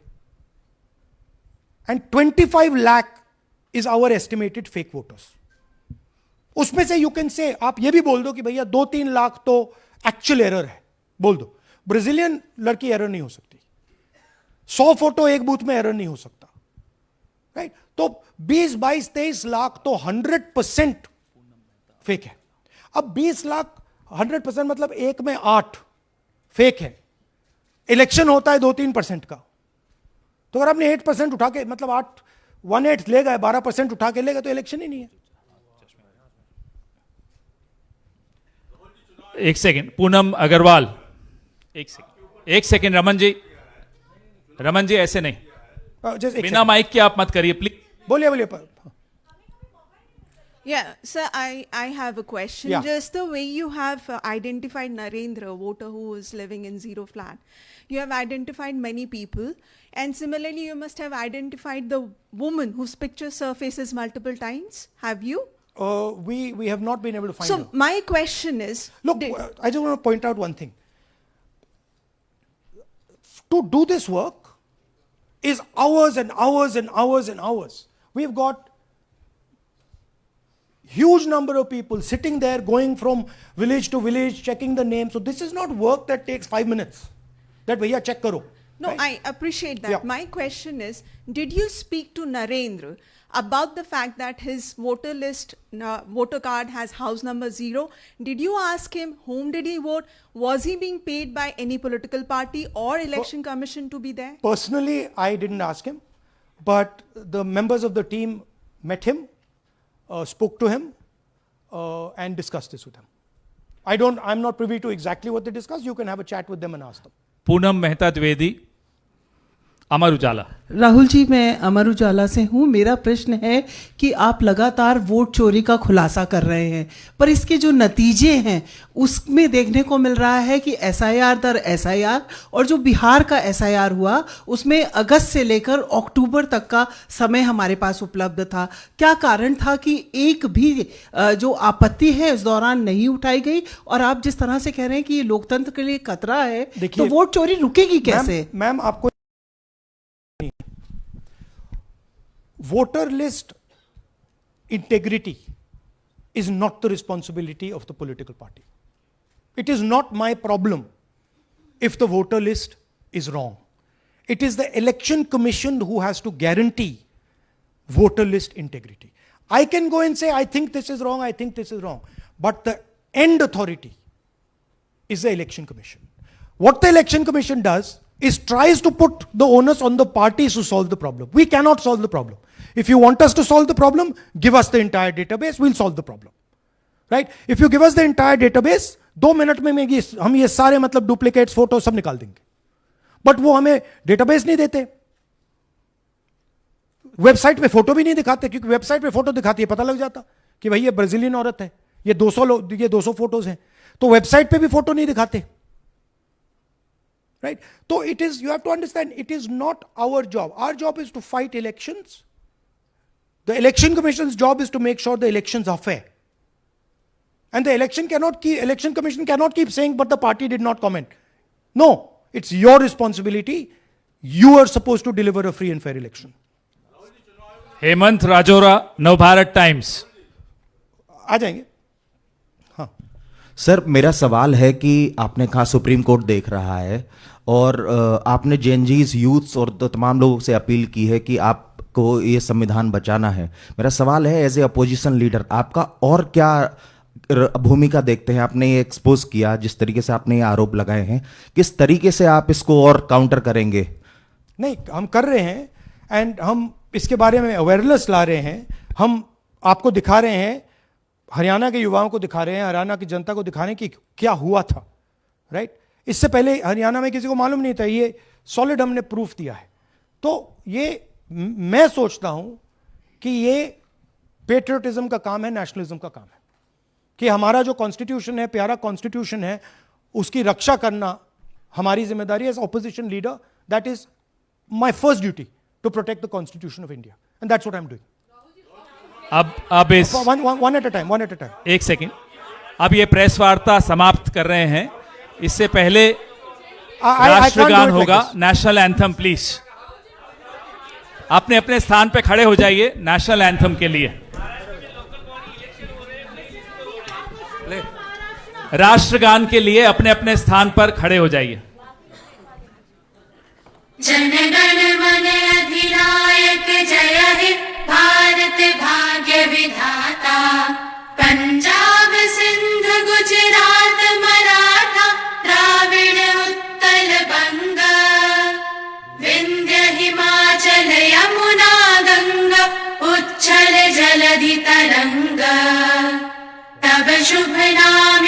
and 25 lakh is our estimated fake voters. उसमें से you can say, आप ये भी बोल दो कि भैया 2-3 लाख तो एक्चुअल एरर है, बोल दो। ब्राजीलियन लड़की एरर नहीं हो सकती, 100 फोटो एक बूथ में एरर नहीं हो सकता, राइट? तो 20-22-23 लाख तो 100% फेक है। अब 20 लाख 100% मतलब 1 में 8 फेक है। इलेक्शन होता है 2-3% का, तो अगर आपने 8% उठा के, मतलब 1/8 ले गए, 12% उठा के ले गए, तो इलेक्शन ही नहीं है। एक सेकेंड, पूनम अग्रवाल, एक सेकेंड रमन जी ऐसे नहीं, बिना माइक के आप मत करिए प्लीज। बोलिए। Yeah, sir, I have a question. Yeah. Just the way you have identified Narendra, voter who is living in zero flat, you have identified many people, and similarly you must have identified the woman whose picture surfaces multiple times. Have you? We have not been able to find her. So my question is, look, I just want to point out one thing. To do this work is hours and hours and hours and hours. We've got huge number of people sitting there, going from village to village, checking the names. So this is not work that takes 5 minutes. That bhaiya check karo. no, right? I appreciate that. Yeah. My question is, did you speak to Narendra about the fact that his voter list, voter card has house number 0? Did you ask him whom did he vote? Was he being paid by any political party or election commission to be there? Personally, I didn't ask him, but the members of the team met him, spoke to him, and discussed this with him. I'm not privy to exactly what they discussed. You can have a chat with them and ask them. Poonam Mehta Dwivedi, Amar Ujala. Rahul ji, मैं अमर उजाला से हूँ। मेरा प्रश्न है कि आप लगातार vote चोरी का खुलासा कर रहे हैं, पर इसके जो नतीजे हैं उसमें देखने को मिल रहा है कि एसआईआर दर एसआईआर, और जो बिहार का एसआईआर हुआ उसमें अगस्त से लेकर अक्टूबर तक का समय हमारे पास उपलब्ध था। क्या कारण था कि एक भी जो आपत्ति है इस दौरान नहीं उठाई गई? और आप जिस तरह से कह रहे हैं कि ये लोकतंत्र के लिए खतरा है, तो वोट चोरी रुकेगी कैसे? मैम, आपको voter list integrity is not the responsibility of the political party. It is not my problem if the voter list is wrong. It is the election commission who has to guarantee voter list integrity. I can go and say, I think this is wrong, I think this is wrong. But the end authority is the Election Commission. What the Election Commission does is tries to put the onus on the parties to solve the problem. We cannot solve the problem. If you want us to solve the problem, give us the entire database, we'll solve the problem. Right? If you give us the entire database, 2 minute में हम ये सारे मतलब duplicates photo सब निकाल देंगे. But वो हमें डेटाबेस नहीं देते, वेबसाइट पे फोटो भी नहीं दिखाते, क्योंकि वेबसाइट पे फोटो दिखाती है पता लग जाता कि भाई ये ब्राजीलियन औरत है, ये 200 फोटोज हैं, तो वेबसाइट पे भी फोटो नहीं दिखाते. Right? So it is, you have to understand, it is not our job. Our job is to fight elections. The Election Commission's job is to make sure the elections are fair. And the Election Commission cannot keep saying, but the party did not comment. No, it's your responsibility. You are supposed to deliver a free and fair election. Hemant Rajoura, Navbharat Times. आ जाएंगे. हाँ sir, मेरा सवाल है कि आपने कहा supreme court देख रहा है और आपने जेएनजीज यूथ्स और तो तमाम लोगों से अपील की है कि आपको ये संविधान बचाना है. मेरा सवाल है, एज ए अपोजिशन लीडर आपका और क्या भूमिका देखते हैं? आपने ये एक्सपोज किया, जिस तरीके से आपने ये आरोप लगाए हैं, किस तरीके से आप इसको और काउंटर करेंगे? नहीं, हम कर रहे हैं एंड हम इसके बारे में अवेयरनेस ला रहे हैं. हम आपको दिखा रहे हैं, हरियाणा के युवाओं को दिखा रहे हैं, हरियाणा की जनता को दिखा रहे हैं कि क्या हुआ था. राइट? इससे पहले हरियाणा में किसी को मालूम नहीं था, ये सॉलिड हमने प्रूफ दिया है. तो ये मैं सोचता हूं कि ये पेट्रियटिज्म का काम है, नेशनलिज्म का काम है, कि हमारा जो कॉन्स्टिट्यूशन है, प्यारा कॉन्स्टिट्यूशन है, उसकी रक्षा करना हमारी जिम्मेदारी है. As opposition leader, that is my first duty to protect the constitution of India, and that's what I am doing. अब इस वन एट अ टाइम. एक सेकंड. अब ये प्रेस वार्ता समाप्त कर रहे हैं. इससे पहले राष्ट्रगान होगा, नेशनल एंथम. प्लीज अपने अपने स्थान पे खड़े हो जाइए नेशनल एंथम के लिए. राष्ट्रगान के लिए अपने अपने स्थान पर खड़े हो जाइए. जनगण मन अधिनायक जय हे भारत भाग्य विधाता. पंजाब सिंध गुजरात मराठा द्राविड़ उत्कल बंग. विंध्य हिमाचल यमुना गंगा उच्छल जलधि तरंग. तब शुभ नाम